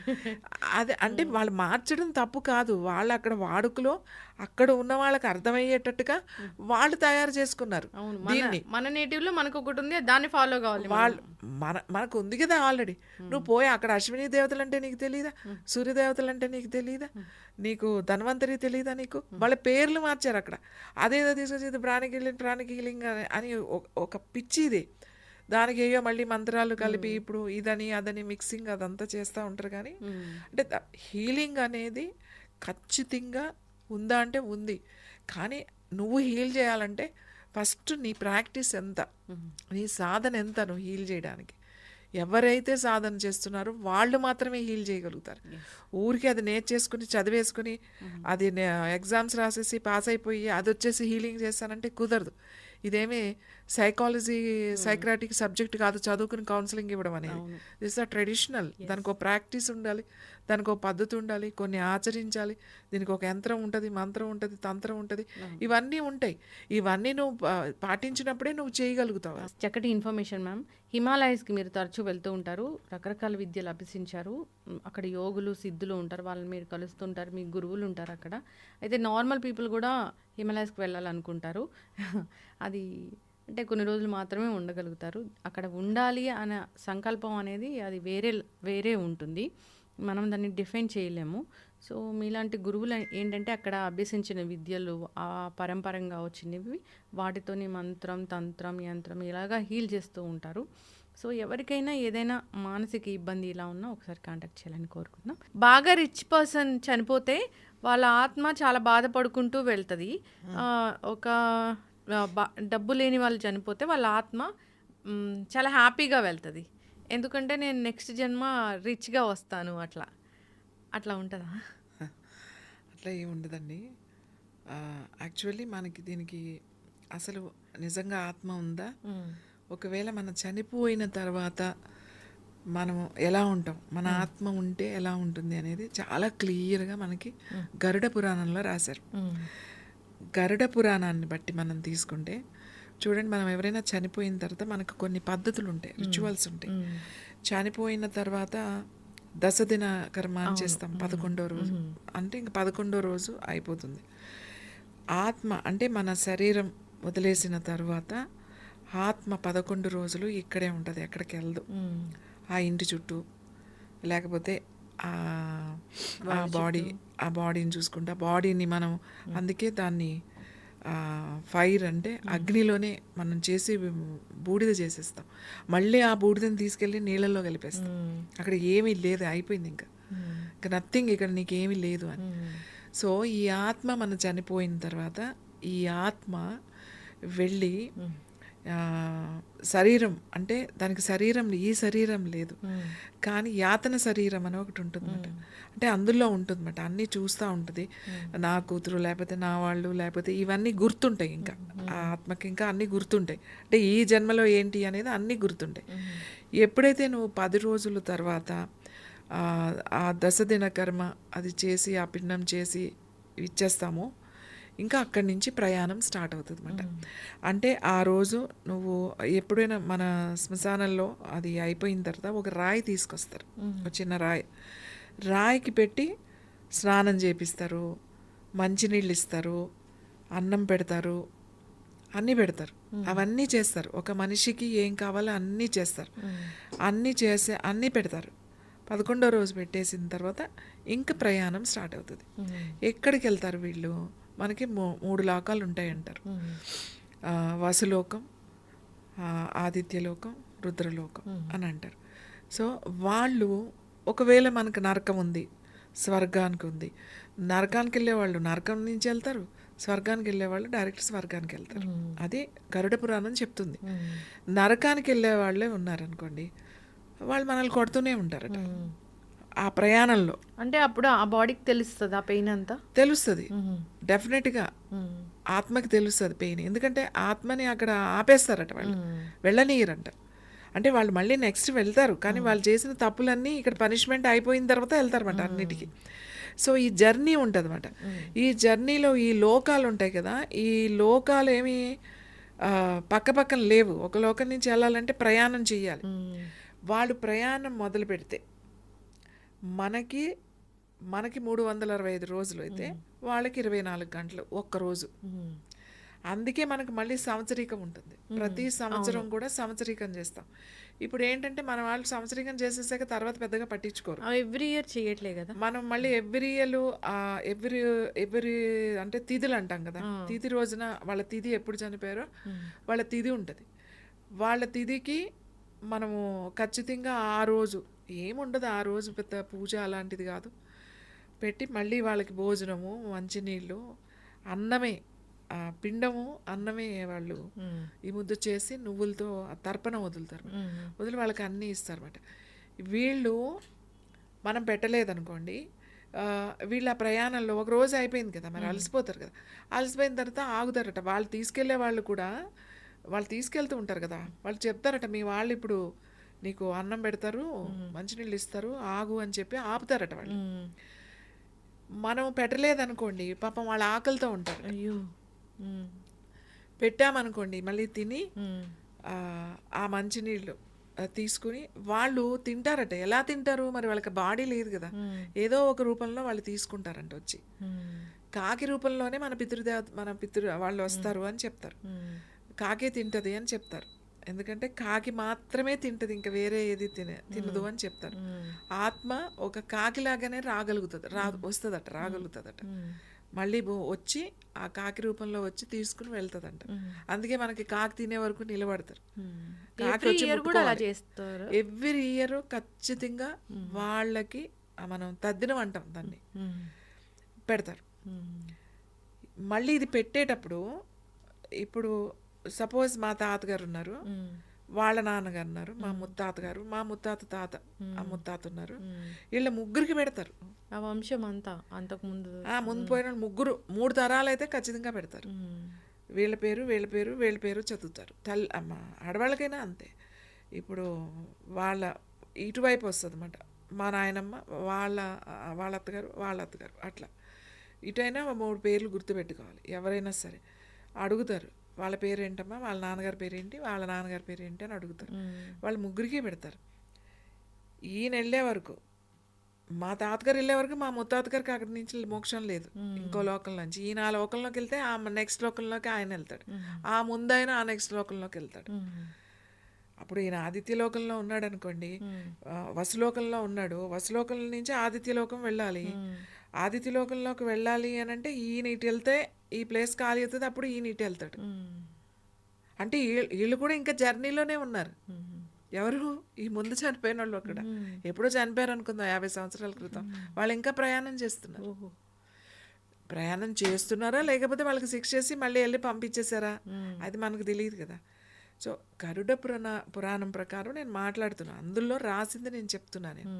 అది అంటే వాళ్ళు మార్చడం తప్పు కాదు. వాళ్ళు అక్కడ వాడుకలో అక్కడ ఉన్న వాళ్ళకి అర్థమయ్యేటట్టుగా వాళ్ళు తయారు చేసుకున్నారు దీన్ని. మన నేటివ్ లో మనకు ఒకటి ఉంది, దాన్ని ఫాలో కావాలి. వాళ్ళు మనకు ఉంది కదా ఆల్రెడీ. నువ్వు పోయి అక్కడ అశ్విని దేవతలు అంటే నీకు తెలియదా, సూర్య దేవతలు అంటే నీకు తెలియదా, నీకు ధన్వంతరి తెలియదా, నీకు వాళ్ళ పేర్లు మార్చారు అక్కడ. అదేదో తీసుకొచ్చి ప్రాణిక్ హీలింగ్ అని ఒక పిచ్చిది. దానికి ఏయో మళ్ళీ మంత్రాలు కలిపి ఇప్పుడు ఇదని అదని మిక్సింగ్ అదంతా చేస్తూ ఉంటారు. కానీ అంటే హీలింగ్ అనేది ఖచ్చితంగా ఉందా అంటే ఉంది. కానీ నువ్వు హీల్ చేయాలంటే ఫస్ట్ నీ ప్రాక్టీస్ ఎంత, నీ సాధన ఎంత నువ్వు హీల్ చేయడానికి. ఎవరైతే సాధన చేస్తున్నారో వాళ్ళు మాత్రమే హీల్ చేయగలుగుతారు. ఊరికి అది నేర్చేసుకుని చదివేసుకుని అది ఎగ్జామ్స్ రాసేసి పాస్ అయిపోయి అది వచ్చేసి హీలింగ్ చేస్తానంటే కుదరదు. ఇదేమీ సైకాలజీ, సైక్రాటిక్ సబ్జెక్ట్ కాదు చదువుకుని కౌన్సిలింగ్ ఇవ్వడం అనేది. This are traditional. దానికి ఒక ప్రాక్టీస్ ఉండాలి, దానికి ఒక పద్ధతి ఉండాలి, కొన్ని ఆచరించాలి. దీనికి ఒక యంత్రం ఉంటుంది, మంత్రం ఉంటుంది, తంత్రం ఉంటుంది, ఇవన్నీ ఉంటాయి. ఇవన్నీ నువ్వు పాటించినప్పుడే నువ్వు చేయగలుగుతావు. చక్కటి ఇన్ఫర్మేషన్ మ్యామ్. హిమాలయస్కి మీరు తరచూ వెళ్తూ ఉంటారు, రకరకాల విద్యలు అభ్యసించారు, అక్కడ యోగులు, సిద్ధులు ఉంటారు, వాళ్ళని మీరు కలుస్తుంటారు, మీ గురువులు ఉంటారు అక్కడ. అయితే నార్మల్ పీపుల్ కూడా హిమాలయస్కి వెళ్ళాలనుకుంటారు. అది అంటే కొన్ని రోజులు మాత్రమే ఉండగలుగుతారు. అక్కడ ఉండాలి అనే సంకల్పం అనేది అది వేరే ఉంటుంది. మనం దాన్ని డిఫైన్ చేయలేము. సో మీలాంటి గురువులు ఏంటంటే అక్కడ అభ్యసించిన విద్యలు, ఆ పరంపరంగా వచ్చినవి, వాటితోని మంత్రం, తంత్రం, యంత్రం ఇలాగా హీల్ చేస్తూ ఉంటారు. సో ఎవరికైనా ఏదైనా మానసిక ఇబ్బంది ఇలా ఉన్నా ఒకసారి కాంటాక్ట్ చేయాలని కోరుకుంటున్నాం. బాగా రిచ్ పర్సన్ చనిపోతే వాళ్ళ ఆత్మ చాలా బాధపడుకుంటూ వెళ్తుంది. ఒక డబ్బు లేని వాళ్ళు చనిపోతే వాళ్ళ ఆత్మ చాలా హ్యాపీగా వెళ్తుంది. ఎందుకంటే నేను నెక్స్ట్ జన్మ రిచ్గా వస్తాను, అట్లా ఉంటుందా? అట్లా ఏమి ఉండదండి. యాక్చువల్లీ మనకి దీనికి అసలు నిజంగా ఆత్మ ఉందా, ఒకవేళ మనం చనిపోయిన తర్వాత మనము ఎలా ఉంటాం, మన ఆత్మ ఉంటే ఎలా ఉంటుంది అనేది చాలా క్లియర్గా మనకి గరుడ పురాణంలో రాశారు. గరుడ పురాణాన్ని బట్టి మనం తీసుకుంటే చూడండి, మనం ఎవరైనా చనిపోయిన తర్వాత మనకు కొన్ని పద్ధతులు ఉంటాయి, రిచువల్స్ ఉంటాయి. చనిపోయిన తర్వాత దశదిన కర్మ అని చేస్తాం 11వ రోజు. అంటే ఇంక 11వ రోజు అయిపోతుంది. ఆత్మ అంటే మన శరీరం వదిలేసిన తర్వాత ఆత్మ 11 రోజులు ఇక్కడే ఉంటుంది, ఎక్కడికి వెళ్ళదు. ఆ ఇంటి చుట్టూ, లేకపోతే ఆ బాడీని చూసుకుంటా, బాడీని మనం అందుకే దాన్ని ఫైర్ అంటే అగ్నిలోనే మనం చేసి బూడిద చేసేస్తాం. మళ్ళీ ఆ బూడిదని తీసుకెళ్ళి నీళ్ళల్లో కలిపేస్తాం. అక్కడ ఏమీ లేదు, అయిపోయింది, ఇంకా నథింగ్, ఇక్కడ నీకు ఏమీ లేదు అని. సో ఈ ఆత్మ మనం చనిపోయిన తర్వాత ఈ ఆత్మ వెళ్ళి శరీరం అంటే దానికి శరీరం ఈ శరీరం లేదు, కానీ యాతన శరీరం అని ఒకటి ఉంటుందన్నమాట. అంటే అందులో ఉంటుందన్నమాట, అన్నీ చూస్తూ ఉంటుంది. నా కూతురు లేకపోతే నా వాళ్ళు లేకపోతే ఇవన్నీ గుర్తుంటాయి, ఇంకా ఆ ఆత్మకి ఇంకా అన్నీ గుర్తుంటాయి. అంటే ఈ జన్మలో ఏంటి అనేది అన్నీ గుర్తుంటాయి. ఎప్పుడైతే నువ్వు 10 రోజుల తర్వాత ఆ దశదిన కర్మ అది చేసి ఆ పిండం చేసి ఇచ్చేస్తామో ఇంకా అక్కడి నుంచి ప్రయాణం స్టార్ట్ అవుతుంది అన్నమాట. అంటే ఆ రోజు నువ్వు ఎప్పుడైనా మన శ్మశానంలో అది అయిపోయిన తర్వాత ఒక రాయి తీసుకొస్తారు, ఒక చిన్న రాయికి పెట్టి స్నానం చేపిస్తారు, మంచినీళ్ళు ఇస్తారు, అన్నం పెడతారు, అన్నీ పెడతారు, అవన్నీ చేస్తారు. ఒక మనిషికి ఏం కావాలో అన్నీ చేస్తారు, అన్నీ పెడతారు. 11వ రోజు పెట్టేసిన తర్వాత ఇంక ప్రయాణం స్టార్ట్ అవుతుంది. ఎక్కడికి వెళ్తారు వీళ్ళు? మనకి 3 లోకాలు ఉంటాయంటారు. వసులోకం, ఆదిత్యలోకం, రుద్రలోకం అని అంటారు. సో వాళ్ళు ఒకవేళ మనకు నరకం ఉంది, స్వర్గానికి ఉంది, నరకానికి వెళ్ళే వాళ్ళు నరకం నుంచి వెళ్తారు, స్వర్గానికి వెళ్ళే వాళ్ళు డైరెక్ట్ స్వర్గానికి వెళ్తారు. అది గరుడ పురాణం చెప్తుంది. నరకానికి వెళ్ళే వాళ్ళే ఉన్నారనుకోండి, వాళ్ళు మనల్ని కొడుతూనే ఉంటారట ఆ ప్రయాణంలో. అంటే అప్పుడు ఆ బాడీకి తెలుస్తుంది ఆ పెయిన్ అంతా? తెలుస్తుంది, డెఫినెట్గా ఆత్మకి తెలుస్తుంది పెయిన్. ఎందుకంటే ఆత్మని అక్కడ ఆపేస్తారట, వాళ్ళు వెళ్ళనీయరంట. అంటే వాళ్ళు మళ్ళీ నెక్స్ట్ వెళ్తారు, కానీ వాళ్ళు చేసిన తప్పులన్నీ ఇక్కడ పనిష్మెంట్ అయిపోయిన తర్వాత వెళ్తారన్నమాట అన్నిటికీ. సో ఈ జర్నీ ఉంటుంది అన్నమాట. ఈ జర్నీలో ఈ లోకాలు ఉంటాయి కదా, ఈ లోకాలు ఏమి పక్క పక్కన లేవు. ఒక లోకం నుంచి వెళ్ళాలంటే ప్రయాణం చేయాలి. వాళ్ళు ప్రయాణం మొదలు పెడితే మనకి 365 రోజులు అయితే వాళ్ళకి 24 గంటలు ఒక్కరోజు. అందుకే మనకు మళ్ళీ సంవత్సరీకం ఉంటుంది. ప్రతి సంవత్సరం కూడా సంవత్సరీకం చేస్తాం. ఇప్పుడు ఏంటంటే మన వాళ్ళు సంవత్సరీకం చేసేసాక తర్వాత పెద్దగా పట్టించుకోరు. ఎవ్రీ ఇయర్ చేయట్లే కదా మనం మళ్ళీ ఎవ్రీ అంటే తిథులు అంటాం కదా, తిథి రోజున వాళ్ళ తిథి ఎప్పుడు చనిపోయారో వాళ్ళ తిథి ఉంటుంది. వాళ్ళ తిథికి మనము ఖచ్చితంగా ఆ రోజు ఏముండదు, ఆ రోజు పెద్ద పూజ అలాంటిది కాదు, పెట్టి మళ్ళీ వాళ్ళకి భోజనము, మంచినీళ్ళు, అన్నమే, పిండము అన్నమే వాళ్ళు ఈ ముద్ద చేసి నువ్వులతో తర్పణ వదులుతారు. వదిలి వాళ్ళకి అన్నీ ఇస్తారన్నమాట. వీళ్ళు మనం పెట్టలేదనుకోండి, వీళ్ళ ప్రయాణంలో ఒక రోజు అయిపోయింది కదా, మరి అలసిపోతారు కదా, అలసిపోయిన తర్వాత ఆగుతారట. వాళ్ళు తీసుకెళ్లే వాళ్ళు కూడా వాళ్ళు తీసుకెళ్తూ ఉంటారు కదా, వాళ్ళు చెప్తారట మీ వాళ్ళు ఇప్పుడు నీకు అన్నం పెడతారు, మంచినీళ్ళు ఇస్తారు, ఆగు అని చెప్పి ఆపుతారట వాళ్ళు. మనం పెట్టలేదనుకోండి, పాపం వాళ్ళ ఆకలితో ఉంటారు. అయ్యో, పెట్టామనుకోండి మళ్ళీ తిని ఆ మంచినీళ్ళు తీసుకుని వాళ్ళు తింటారట. ఎలా తింటారు మరి, వాళ్ళకి బాడీ లేదు కదా, ఏదో ఒక రూపంలో వాళ్ళు తీసుకుంటారంట వచ్చి. కాకి రూపంలోనే మన పితృ వాళ్ళు వస్తారు అని చెప్తారు. కాకే తింటది అని చెప్తారు, ఎందుకంటే కాకి మాత్రమే తింటది, ఇంకా వేరే ఏది తినదు అని చెప్తారు. ఆత్మ ఒక కాకిలాగానే రాగలుగుతుందట. మళ్ళీ వచ్చి ఆ కాకి రూపంలో వచ్చి తీసుకుని వెళ్తుందంట. అందుకే మనకి కాకి తినే వరకు నిలబడతారు. ఎవ్రీ ఇయర్ ఖచ్చితంగా వాళ్ళకి మనం తద్దినం అంటాం దాన్ని, పెడతారు. మళ్ళీ ఇది పెట్టేటప్పుడు ఇప్పుడు సపోజ్ మా తాతగారు ఉన్నారు, వాళ్ళ నాన్నగారు ఉన్నారు, మా ముత్తాతగారు, మా ముత్తాత తాత, ఆ ముత్తాత ఉన్నారు, వీళ్ళ ముగ్గురికి పెడతారు. ఆ వంశం అంతా అంతకు ముందు పోయిన ముగ్గురు 3 తరాలు అయితే ఖచ్చితంగా పెడతారు. వీళ్ళ పేరు చదువుతారు. అమ్మ ఆడవాళ్ళకైనా అంతే. ఇప్పుడు వాళ్ళ ఇటువైపు వస్తుంది అన్నమాట, మా నాయనమ్మ వాళ్ళ అత్తగారు అట్లా ఇటైనా 3 పేర్లు గుర్తుపెట్టుకోవాలి. ఎవరైనా సరే అడుగుతారు, వాళ్ళ పేరేంటమ్మా, వాళ్ళ నాన్నగారి పేరేంటి, వాళ్ళ నాన్నగారి పేరేంటి అని అడుగుతారు. వాళ్ళు ముగ్గురికి పెడతారు. ఈయన వెళ్ళే వరకు, మా తాతగారు వెళ్ళే వరకు మా ముత్తాతగారికి అక్కడి నుంచి మోక్షం లేదు, ఇంకో లోకంలో నుంచి. ఈయన ఆ లోకంలోకి వెళ్తే ఆ నెక్స్ట్ లోకంలోకి ఆయన వెళ్తాడు, ఆ ముందైనా ఆ నెక్స్ట్ లోకంలోకి వెళ్తాడు. అప్పుడు ఈయన ఆదిత్యలోకంలో ఉన్నాడు అనుకోండి, వసులోకంలో ఉన్నాడు, వసులోకం నుంచి ఆదిత్యలోకం వెళ్ళాలి. ఆదిత్యలోకంలోకి వెళ్ళాలి అని అంటే ఈయన ఇటు వెళ్తే ఈ ప్లేస్ ఖాళీ అవుతుంది, అప్పుడు ఈయన ఇటు వెళ్తాడు. అంటే వీళ్ళు కూడా ఇంకా జర్నీలోనే ఉన్నారు. ఎవరు? ఈ ముందు చనిపోయిన వాళ్ళు అక్కడ ఎప్పుడో చనిపోయారు అనుకుందాం 50 సంవత్సరాల క్రితం, వాళ్ళు ఇంకా ప్రయాణం చేస్తున్నారు. ప్రయాణం చేస్తున్నారా లేకపోతే వాళ్ళకి శిక్ష చేసి మళ్ళీ వెళ్ళి పంపించేశారా, అది మనకు తెలియదు కదా. సో గరుడ పురాణం ప్రకారం నేను మాట్లాడుతున్నాను, అందులో రాసింది నేను చెప్తున్నాను నేను.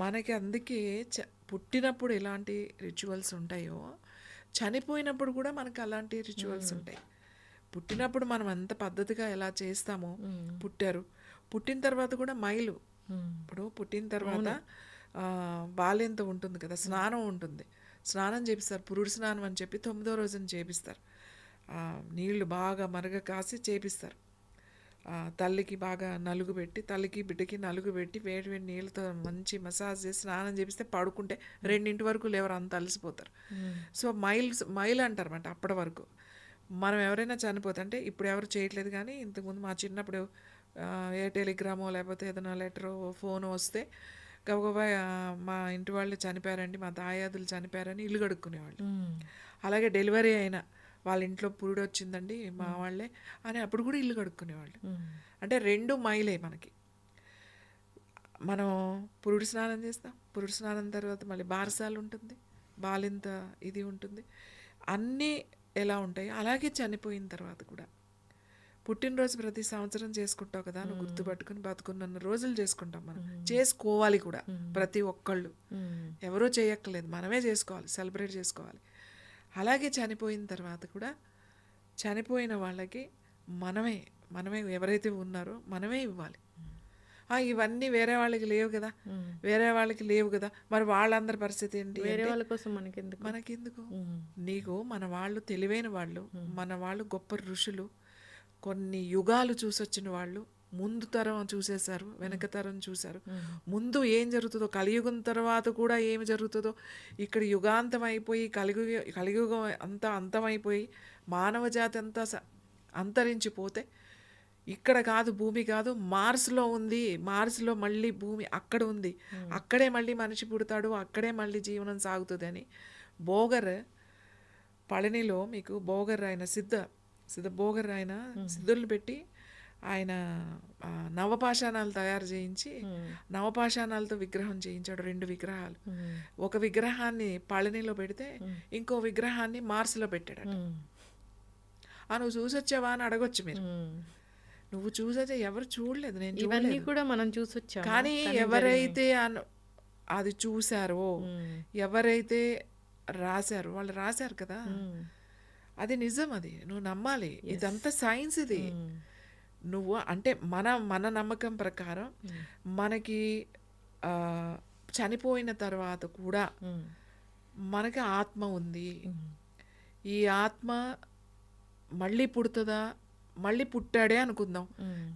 మనకి అందుకే పుట్టినప్పుడు ఎలాంటి రిచువల్స్ ఉంటాయో చనిపోయినప్పుడు కూడా మనకు అలాంటి రిచువల్స్ ఉంటాయి. పుట్టినప్పుడు మనం ఎంత పద్ధతిగా ఎలా చేస్తామో, పుట్టిన తర్వాత కూడా మైలు, ఇప్పుడు పుట్టిన తర్వాత బాల్యంతో ఉంటుంది కదా, స్నానం ఉంటుంది, స్నానం చేపిస్తారు, పురుడు స్నానం అని చెప్పి 9వ రోజున చేపిస్తారు. నీళ్లు బాగా మరగ కాసి చేపిస్తారు. తల్లికి బాగా నలుగు పెట్టి, తల్లికి బిడ్డకి నలుగు పెట్టి వేడి వేడి నీళ్ళతో మంచి మసాజ్ చేసి స్నానం చేపిస్తే పడుకుంటే 2 వరకు లేవరు, అంత అలసిపోతారు. సో మైల్ అంటారు అన్నమాట. అప్పటి వరకు మనం ఎవరైనా చనిపోతే, అంటే ఇప్పుడు ఎవరు చేయట్లేదు కానీ ఇంతకుముందు మా చిన్నప్పుడు ఏ టెలిగ్రామో లేకపోతే ఏదైనా లెటరో ఫోన్ వస్తే గబగబా మా ఇంటి వాళ్ళు చనిపోయారండి, మా దాయాదులు చనిపోయారని ఇల్లు కడుక్కునేవాళ్ళు. అలాగే డెలివరీ అయినా వాళ్ళ ఇంట్లో పురుడు వచ్చిందండి మా వాళ్ళే అని అప్పుడు కూడా ఇల్లు కడుక్కునేవాళ్ళు. అంటే 2 మైలే మనకి. మనం పురుడు స్నానం చేస్తాం, పురుడు స్నానం తర్వాత మళ్ళీ బారసాలు ఉంటుంది, బాలింత ఇది ఉంటుంది, అన్నీ ఎలా ఉంటాయి. అలాగే చనిపోయిన తర్వాత కూడా పుట్టినరోజు ప్రతి సంవత్సరం చేసుకుంటావు కదా, నువ్వు గుర్తుపట్టుకుని బతుకున్న రోజులు చేసుకుంటాం మనం, చేసుకోవాలి కూడా ప్రతి ఒక్కళ్ళు, ఎవరో చేయక్కర్లేదు, మనమే చేసుకోవాలి, సెలబ్రేట్ చేసుకోవాలి. అలాగే చనిపోయిన తర్వాత కూడా చనిపోయిన వాళ్ళకి మనమే ఎవరైతే ఉన్నారో మనమే ఇవ్వాలి. ఇవన్నీ వేరే వాళ్ళకి లేవు కదా, మరి వాళ్ళందరి పరిస్థితి ఏంటి? వేరే వాళ్ళ కోసం మనకెందుకు? నీకు మన వాళ్ళు తెలివైన వాళ్ళు, మన వాళ్ళు గొప్ప ఋషులు, కొన్ని యుగాలు చూసొచ్చిన వాళ్ళు, ముందు తరం చూసేశారు, వెనక తరం చూశారు, ముందు ఏం జరుగుతుందో, కలియుగం తర్వాత కూడా ఏమి జరుగుతుందో, ఇక్కడ యుగాంతం అయిపోయి కలియుగం అంతా అంతమైపోయి మానవ జాతి అంతా అంతరించిపోతే, ఇక్కడ కాదు, భూమి కాదు, మార్స్లో ఉంది, మార్స్లో మళ్ళీ భూమి అక్కడ ఉంది, అక్కడే మళ్ళీ మనిషి పుడతాడు, అక్కడే మళ్ళీ జీవనం సాగుతుంది అని బోగర్, పళనిలో మీకు బోగర్ ఆయన సిద్ధ బోగర్ ఆయన సిద్ధులను పెట్టి ఆయన నవపాషాణాలు తయారు చేయించి నవపాషాణాలతో విగ్రహం చేయించాడు. 2 విగ్రహాలు. ఒక విగ్రహాన్ని పళనిలో పెడితే ఇంకో విగ్రహాన్ని మార్స్లో పెట్టాడట. నువ్వు చూసొచ్చావా అని అడగొచ్చు మీరు. నువ్వు చూసొచ్చా? ఎవరు చూడలేదు, నేను ఇవన్నీ కూడా మనం చూసొచ్చాం. కానీ ఎవరైతే అది చూసారో, ఎవరైతే రాశారో వాళ్ళు రాశారు కదా, అది నిజం, అది నువ్వు నమ్మాలి. ఇదంతా సైన్స్ ఇది. నువ్వు అంటే మన నమ్మకం ప్రకారం మనకి చనిపోయిన తర్వాత కూడా మనకి ఆత్మ ఉంది. ఈ ఆత్మ మళ్ళీ పుడుతుందా, మళ్ళీ పుట్టాడే అనుకుందాం,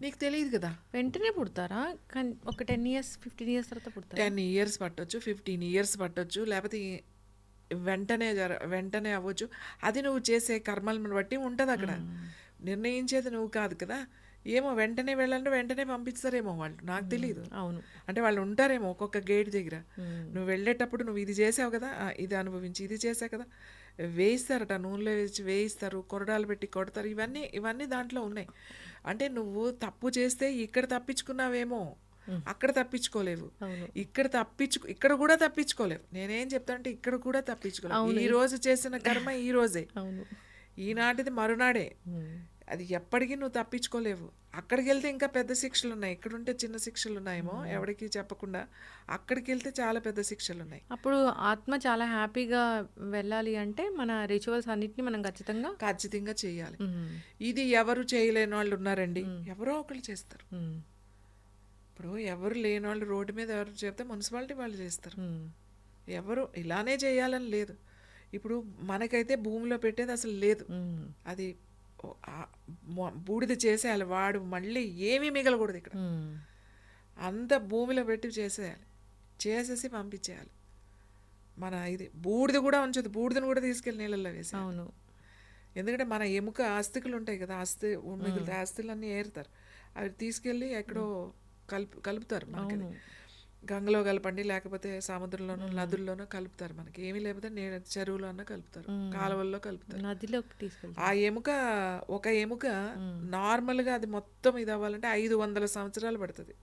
నీకు తెలియదు కదా. వెంటనే పుడతారా? ఒక 10 years 15 years తర్వాత పుడతారు. 10 years పట్టొచ్చు, 15 years పట్టొచ్చు, లేకపోతే వెంటనే అవ్వచ్చు. అది నువ్వు చేసే కర్మలను బట్టి ఉంటుంది. అక్కడ నిర్ణయించేది నువ్వు కాదు కదా. ఏమో వెంటనే వెళ్ళాలంటే వెంటనే పంపిస్తారేమో వాళ్ళు, నాకు తెలియదు. అవును, అంటే వాళ్ళు ఉంటారేమో ఒక్కొక్క గేట్ దగ్గర. నువ్వు వెళ్ళేటప్పుడు నువ్వు ఇది చేసావు కదా, ఇది అనుభవించి, ఇది చేసావు కదా, వేయిస్తారట, నూనెలో వేసి వేయిస్తారు, కొరడాలు పెట్టి కొడతారు. ఇవన్నీ దాంట్లో ఉన్నాయి. అంటే నువ్వు తప్పు చేస్తే ఇక్కడ తప్పించుకున్నావేమో, అక్కడ తప్పించుకోలేవు, ఇక్కడ కూడా తప్పించుకోలేవు. నేనేం చెప్తా అంటే ఇక్కడ కూడా తప్పించుకోలేవు. ఈ రోజు చేసిన కర్మ ఈ రోజే, ఈనాటిది మరునాడే, అది ఎప్పటికీ నువ్వు తప్పించుకోలేవు. అక్కడికి వెళ్తే ఇంకా పెద్ద శిక్షలు ఉన్నాయి, ఇక్కడుంటే చిన్న శిక్షలు ఉన్నాయేమో ఎవరికి చెప్పకుండా, అక్కడికి వెళ్తే చాలా పెద్ద శిక్షలు ఉన్నాయి. అప్పుడు ఆత్మ చాలా హ్యాపీగా వెళ్ళాలి అంటే మన రిచువల్స్ అన్నిటిని మనం ఖచ్చితంగా చేయాలి. ఇది ఎవరు చేయలేని వాళ్ళు ఉన్నారండి, ఎవరో ఒకళ్ళు చేస్తారు. ఇప్పుడు ఎవరు లేని వాళ్ళు రోడ్డు మీద ఎవరు చెప్తే మున్సిపాలిటీ వాళ్ళు చేస్తారు. ఎవరు ఇలానే చేయాలని లేదు. ఇప్పుడు మనకైతే భూమిలో పెట్టేది అసలు లేదు, అది బూడిద చేసేయాలి. వాడు మళ్ళీ ఏమీ మిగలకూడదు ఇక్కడ, అంత భూమిలో పెట్టి చేసేసి పంపించేయాలి. మన ఇది బూడిద కూడా ఉంచదు, బూడిదని కూడా తీసుకెళ్ళి నీళ్ళల్లో వేసి. అవును, ఎందుకంటే మన ఎముక ఆస్తికులు ఉంటాయి కదా, మిగిలితే ఆస్తులన్నీ ఏరుతారు, అవి తీసుకెళ్ళి ఎక్కడో కలుపుతారు. మనకి గంగలో కలపండి, లేకపోతే సముద్రంలోనూ నదుల్లోనూ కలుపుతారు. మనకి ఏమీ లేకపోతే చెరువులో అన్న కలుపుతారు, కాలువల్లో కలుపుతారు. నదిలోకి తీసుకెళ్తారు. ఆ ఒక ఎముక నార్మల్గా అది మొత్తం ఇది అవ్వాలంటే 500 సంవత్సరాలు పడుతుంది.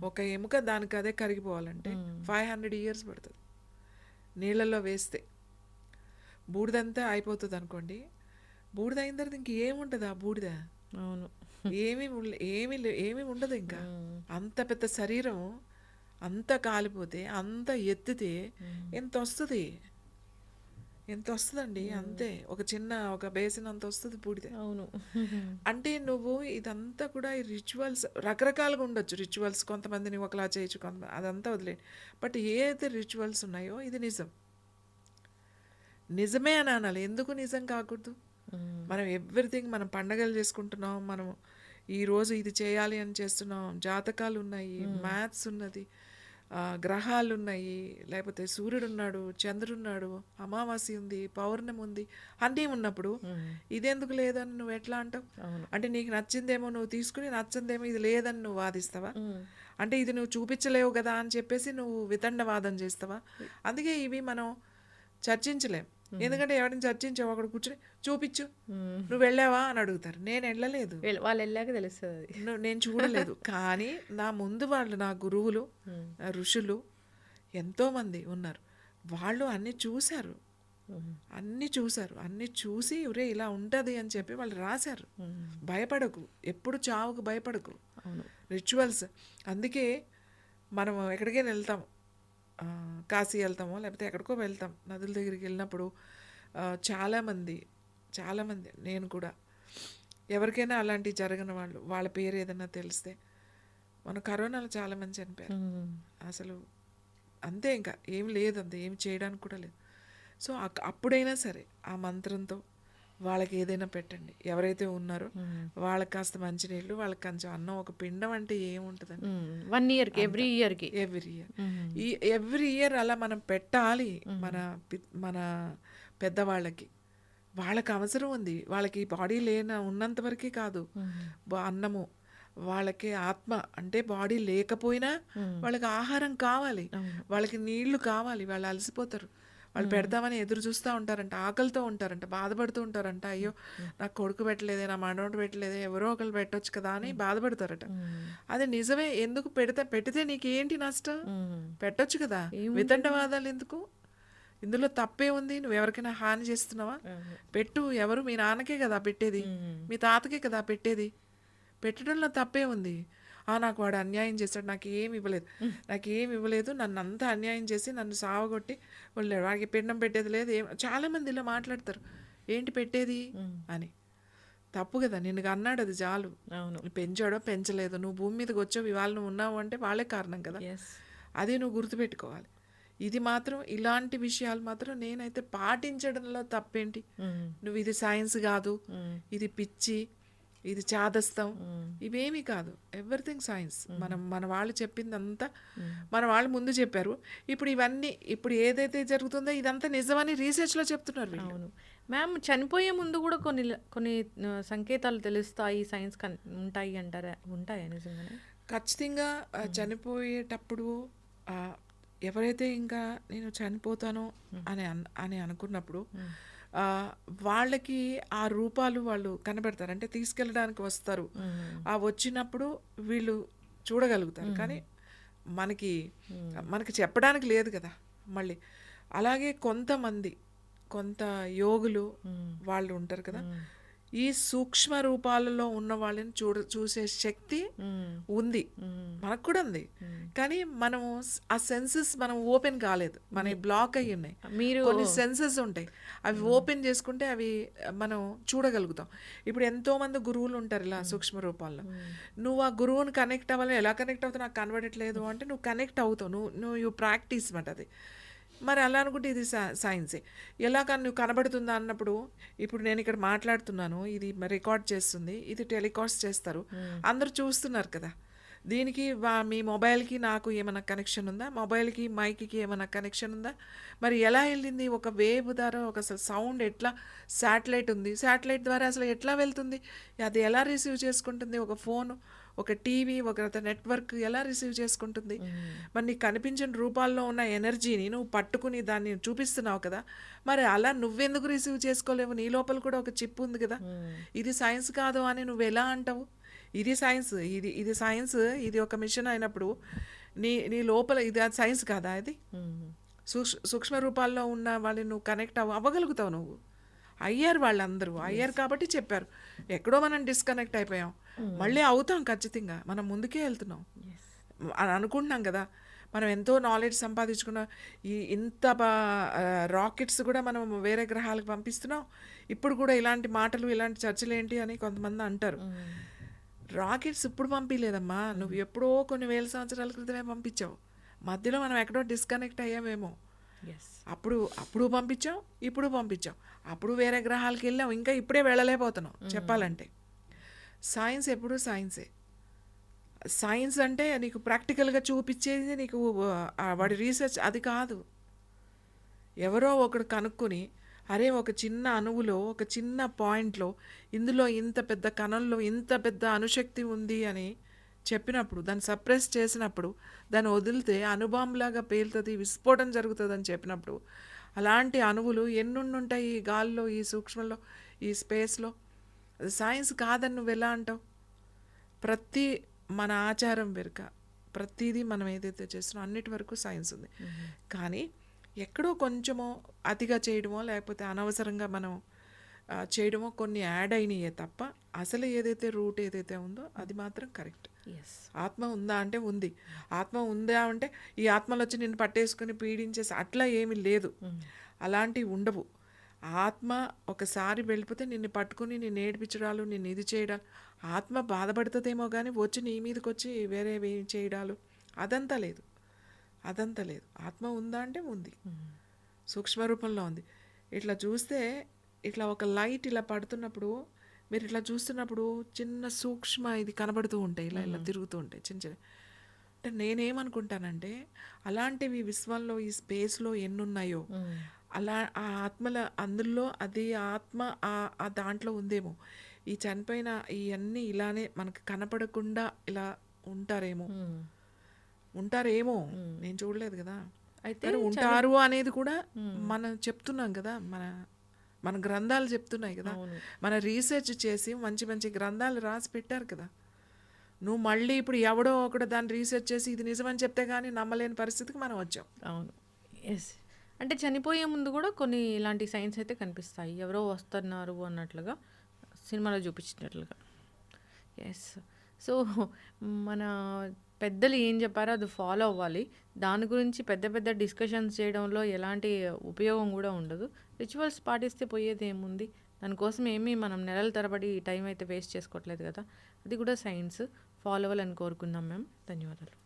ఒక ఎముక దానికి అదే కరిగిపోవాలంటే 500 years పడుతుంది. నీళ్ళల్లో వేస్తే బూడిదంతా అయిపోతుంది అనుకోండి. బూడిద అయిన తర్వాత ఇంకేముంటుంది ఆ బూడిద. అవును, ఏమీ ఉండదు ఇంకా. అంత పెద్ద శరీరం అంత కాలిపోతే అంత ఎత్తితే ఎంత వస్తుంది, ఎంత వస్తుందండి? అంతే, ఒక బేసిన్ అంత వస్తుంది బూడిద. అవును. అంటే నువ్వు ఇదంతా కూడా ఈ రిచువల్స్ రకరకాలుగా ఉండొచ్చు. రిచువల్స్ కొంతమందిని ఒకలా చేయొచ్చు, కొంతమంది అదంతా వదిలేండి. బట్ ఏదైతే రిచువల్స్ ఉన్నాయో ఇది నిజమే అని అనాలి. ఎందుకు నిజం కాకూడదు? మనం ఎవ్రీథింగ్, మనం పండగలు చేసుకుంటున్నాం, మనం ఈరోజు ఇది చేయాలి అని చేస్తున్నాం, జాతకాలు ఉన్నాయి, మ్యాథ్స్ ఉన్నది, గ్రహాలు ఉన్నాయి, లేకపోతే సూర్యుడు ఉన్నాడు, చంద్రుడున్నాడు, అమావాస్య ఉంది, పౌర్ణమి ఉంది, అన్నీ ఉన్నప్పుడు ఇదెందుకు లేదని నువ్వు ఎట్లా అంటావు? అంటే నీకు నచ్చిందేమో నువ్వు తీసుకుని, నచ్చిందేమో ఇది లేదని నువ్వు వాదిస్తావా? అంటే ఇది నువ్వు చూపించలేవు కదా అని చెప్పేసి నువ్వు వితండవాదం చేస్తావా? అందుకే ఇవి మనం చర్చించలేం. ఎందుకంటే ఎవరిని చర్చించావు అక్కడ కూర్చొని చూపించు, నువ్వు వెళ్ళావా అని అడుగుతారు. నేను వెళ్ళలేదు, వాళ్ళు వెళ్ళాక తెలుస్తుంది. నేను చూడలేదు. కానీ నా ముందు వాళ్ళు, నా గురువులు, ఋషులు ఎంతోమంది ఉన్నారు. వాళ్ళు అన్నీ చూశారు, అన్నీ చూసి ఒరే ఇలా ఉంటుంది అని చెప్పి వాళ్ళు రాశారు. భయపడకు, ఎప్పుడు చావుకు భయపడకు. రిచువల్స్. అందుకే మనం ఎక్కడికైనా వెళ్తాం, కాశీ వెళ్తామో లేకపోతే ఎక్కడికో వెళ్తాం, నదుల దగ్గరికి వెళ్ళినప్పుడు చాలామంది నేను కూడా ఎవరికైనా అలాంటివి జరగని వాళ్ళ పేరు ఏదైనా తెలిస్తే, మన కరోనాలో చాలామంది చనిపోయారు. అసలు అంతే, ఇంకా ఏం లేదు, అంతే ఏం చేయడానికి కూడా లేదు. సో అప్పుడైనా సరే ఆ మంత్రంతో వాళ్ళకి ఏదైనా పెట్టండి. ఎవరైతే ఉన్నారో వాళ్ళకి కాస్త మంచినీళ్ళు, వాళ్ళకి కొంచెం అన్నం, ఒక పిండం అంటే ఏముంటుందండి? 1 ఇయర్కి, ఎవ్రీ ఇయర్ అలా మనం పెట్టాలి. మన పెద్దవాళ్ళకి వాళ్ళకి అవసరం ఉంది. వాళ్ళకి బాడీ ఉన్నంత వరకే కాదు అన్నము, వాళ్ళకి ఆత్మ అంటే బాడీ లేకపోయినా వాళ్ళకి ఆహారం కావాలి, వాళ్ళకి నీళ్లు కావాలి. వాళ్ళు అలసిపోతారు, వాళ్ళు పెడతామని ఎదురు చూస్తూ ఉంటారంట, ఆకలితో ఉంటారంట, బాధపడుతూ ఉంటారంట. అయ్యో నాకు కొడుకు పెట్టలేదే, నా మనోడు పెట్టలేదే, ఎవరో ఒకళ్ళు పెట్టొచ్చు కదా అని బాధపడతారట. అది నిజమే. ఎందుకు పెడితే నీకేంటి నష్టం? పెట్టొచ్చు కదా, వితండవాదాలు ఎందుకు? ఇందులో తప్పే ఉంది? నువ్వు ఎవరికైనా హాని చేస్తున్నావా? పెట్టు. ఎవరు? మీ నాన్నకే కదా పెట్టేది, మీ తాతకే కదా పెట్టేది. పెట్టడంలో తప్పే ఉంది. నాకు వాడు అన్యాయం చేశాడు, నాకు ఏమి ఇవ్వలేదు, నన్ను అంతా అన్యాయం చేసి నన్ను సావగొట్టి వాళ్ళు వాడికి పిండం పెట్టేది లేదు. చాలామంది ఇలా మాట్లాడతారు, ఏంటి పెట్టేది అని. తప్పు కదా, నిన్ను అన్నాడు, అది చాలు. పెంచాడో పెంచలేదు, నువ్వు భూమి మీదకి వచ్చావు, ఇవాళ నువ్వు ఉన్నావు అంటే వాళ్ళే కారణం కదా. అది నువ్వు గుర్తుపెట్టుకోవాలి. ఇది మాత్రం, ఇలాంటి విషయాలు మాత్రం నేనైతే పాటించడంలో తప్పేంటి? నువ్వు ఇది సైన్స్ కాదు, ఇది పిచ్చి, ఇది చాదస్తం, ఇవేమీ కాదు. Everything science. మన వాళ్ళు చెప్పిందంతా మన వాళ్ళు ముందు చెప్పారు. ఇప్పుడు ఏదైతే జరుగుతుందో ఇదంతా నిజమని రీసెర్చ్లో చెప్తున్నారు. అవును మ్యామ్, చనిపోయే ముందు కూడా కొన్ని సంకేతాలు తెలుస్తాయి, సైన్స్ ఉంటాయి అంటారా? ఉంటాయా నిజంగానే? ఖచ్చితంగా. చనిపోయేటప్పుడు ఎవరైతే ఇంకా నేను చనిపోతానో అని అనుకున్నప్పుడు వాళ్ళకి ఆ రూపాలు వాళ్ళు కనబెడతారు, అంటే తీసుకెళ్ళడానికి వస్తారు. ఆ వచ్చినప్పుడు వీళ్ళు చూడగలుగుతారు, కానీ మనకి చెప్పడానికి లేదు కదా. మళ్ళీ అలాగే కొంత యోగులు వాళ్ళు ఉంటారు కదా, ఈ సూక్ష్మ రూపాలలో ఉన్న వాళ్ళని చూసే శక్తి ఉంది, మనకు కూడా ఉంది. కానీ మనము ఆ సెన్సెస్ మనం ఓపెన్ కాలేదు, మన బ్లాక్ అయ్యి ఉన్నాయి. కొన్ని సెన్సెస్ ఉంటాయి, అవి ఓపెన్ చేసుకుంటే అవి మనం చూడగలుగుతాం. ఇప్పుడు ఎంతో మంది గురువులు ఉంటారు ఇలా సూక్ష్మ రూపాల్లో. నువ్వు ఆ గురువుని కనెక్ట్ అవ్వాలి. ఎలా కనెక్ట్ అవుతావు? నాకు కనబడట్లేదు అంటే నువ్వు కనెక్ట్ అవుతావు, నువ్వు యూ ప్రాక్టీస్ మాట అది. మరి అలా అనుకుంటే ఇది సైన్సే. ఎలా కానీ నువ్వు కనబడుతుందా అన్నప్పుడు, ఇప్పుడు నేను ఇక్కడ మాట్లాడుతున్నాను, ఇది రికార్డ్ చేస్తుంది, ఇది టెలికాస్ట్ చేస్తారు, అందరూ చూస్తున్నారు కదా. దీనికి మీ మొబైల్కి నాకు ఏమైనా కనెక్షన్ ఉందా? మొబైల్కి మైక్కి ఏమైనా కనెక్షన్ ఉందా? మరి ఎలా వెళ్ళింది? ఒక వేవ్ ద్వారా అసలు సౌండ్ ఎట్లా? శాటిలైట్ ఉంది, శాటిలైట్ ద్వారా అసలు ఎట్లా వెళ్తుంది? అది ఎలా రిసీవ్ చేసుకుంటుంది? ఒక ఫోను, ఒక టీవీ, ఒక నెట్వర్క్ ఎలా రిసీవ్ చేసుకుంటుంది? మరి నీకు కనిపించిన రూపాల్లో ఉన్న ఎనర్జీని నువ్వు పట్టుకుని దాన్ని చూపిస్తున్నావు కదా, మరి అలా నువ్వెందుకు రిసీవ్ చేసుకోలేవు? నీ లోపల కూడా ఒక చిప్ ఉంది కదా. ఇది సైన్స్ కాదు అని నువ్వు ఎలా అంటావు? ఇది సైన్స్, ఇది సైన్స్, ఇది ఒక మిషన్ అయినప్పుడు నీ లోపల ఇది సైన్స్ కాదా? ఇది సూక్ష్మ రూపాల్లో ఉన్న వాళ్ళని నువ్వు కనెక్ట్ అవ్వగలుగుతావు. నువ్వు అయ్యారు, వాళ్ళందరూ అయ్యారు కాబట్టి చెప్పారు. ఎక్కడో మనం డిస్కనెక్ట్ అయిపోయాం. మళ్ళీ అవుతాం ఖచ్చితంగా, మనం ముందుకే వెళ్తున్నాం అని అనుకుంటున్నాం కదా. మనం ఎంతో నాలెడ్జ్ సంపాదించుకున్నాం, ఇంత రాకెట్స్ కూడా మనం వేరే గ్రహాలకు పంపిస్తున్నాం. ఇప్పుడు కూడా ఇలాంటి మాటలు ఇలాంటి చర్చలు ఏంటి అని కొంతమంది అంటారు. రాకెట్స్ ఇప్పుడు పంపించలేదమ్మా, నువ్వు ఎప్పుడో కొన్ని వేల సంవత్సరాల క్రితమే పంపించావు. మధ్యలో మనం ఎక్కడో డిస్కనెక్ట్ అయ్యామేమో. అప్పుడు పంపించాం, ఇప్పుడు పంపించాం. అప్పుడు వేరే గ్రహాలకు వెళ్ళాం, ఇంకా ఇప్పుడే వెళ్ళలేకపోతున్నాం చెప్పాలంటే. సైన్స్ ఎప్పుడు సైన్సే. సైన్స్ అంటే నీకు ప్రాక్టికల్గా చూపించేది, నీకు వాడి రీసెర్చ్ అది కాదు. ఎవరో ఒకడు కనుక్కొని, అరే ఒక చిన్న అణువులో ఒక చిన్న పాయింట్లో ఇందులో ఇంత పెద్ద కణంలో ఇంత పెద్ద అణుశక్తి ఉంది అని చెప్పినప్పుడు, దాన్ని సప్రెస్ చేసినప్పుడు, దాన్ని వదిలితే అణుబాంబులాగా పేలుతుంది, విస్ఫోటం జరుగుతుంది అని చెప్పినప్పుడు, అలాంటి అణువులు ఎన్నుంటాయి ఈ గాల్లో, ఈ సూక్ష్మంలో, ఈ స్పేస్లో. అది సైన్స్ కాదని నువ్వు ఎలా అంటావు? ప్రతి మన ఆచారం వెనుక ప్రతిదీ మనం ఏదైతే చేస్తున్నామో అన్నిటి వరకు సైన్స్ ఉంది. కానీ ఎక్కడో కొంచెమో అతిగా చేయడమో లేకపోతే అనవసరంగా మనం చేయడమో కొన్ని యాడ్ అయినాయే తప్ప అసలు ఏదైతే రూట్ ఏదైతే ఉందో అది మాత్రం కరెక్ట్. ఆత్మ ఉందా అంటే ఉంది. ఆత్మ ఉందా అంటే ఈ ఆత్మలు వచ్చి నిన్ను పట్టేసుకుని పీడించేసి అట్లా ఏమీ లేదు, అలాంటివి ఉండవు. ఆత్మ ఒకసారి వెళ్ళిపోతే నిన్ను పట్టుకుని నిన్ను ఏడిపించడాలు, నిన్ను ఇది చేయడాలు, ఆత్మ బాధపడుతుందేమో కానీ వచ్చి నీ మీదకి వచ్చి వేరే చేయడాలు అదంతా లేదు. ఆత్మ ఉందా అంటే ఉంది, సూక్ష్మ రూపంలో ఉంది. ఇట్లా చూస్తే ఇట్లా ఒక లైట్ ఇలా పడుతున్నప్పుడు మీరు ఇట్లా చూస్తున్నప్పుడు చిన్న సూక్ష్మ ఇది కనబడుతూ ఉంటాయి, ఇలా తిరుగుతూ ఉంటాయి చిన్న చిన్న. అంటే నేనేమనుకుంటానంటే అలాంటివి విశ్వంలో ఈ స్పేస్లో ఎన్నున్నాయో అలా ఆ ఆత్మల అందులో అది ఆత్మ ఆ దాంట్లో ఉందేమో. ఈ చనిపోయిన ఇవన్నీ ఇలానే మనకు కనపడకుండా ఇలా ఉంటారేమో. నేను చూడలేదు కదా. అయితే ఉంటారు అనేది కూడా మనం చెప్తున్నాం కదా, మన గ్రంథాలు చెప్తున్నాయి కదా. మన రీసెర్చ్ చేసి మంచి మంచి గ్రంథాలు రాసి పెట్టారు కదా. నువ్వు మళ్ళీ ఇప్పుడు ఎవడో ఒకడు దాన్ని రీసెర్చ్ చేసి ఇది నిజమని చెప్తే కానీ నమ్మలేని పరిస్థితికి మనం వచ్చాం. అవును, ఎస్. అంటే చనిపోయే ముందు కూడా కొన్ని ఇలాంటి సైన్స్ అయితే కనిపిస్తాయి, ఎవరో వస్తున్నారు అన్నట్లుగా సినిమాలో చూపించినట్లుగా. ఎస్. సో మన పెద్దలు ఏం చెప్పారో అది ఫాలో అవ్వాలి. దాని గురించి పెద్ద పెద్ద డిస్కషన్స్ చేయడంలో ఎలాంటి ఉపయోగం కూడా ఉండదు. రిచువల్స్ పాటిస్తే పోయేది ఏముంది, దానికోసం ఏమీ మనం నెలల తరబడి టైం అయితే వేస్ట్ చేసుకోవట్లేదు కదా. అది కూడా సైన్స్ ఫాలో అవ్వాలని కోరుకుందాం మ్యామ్. ధన్యవాదాలు.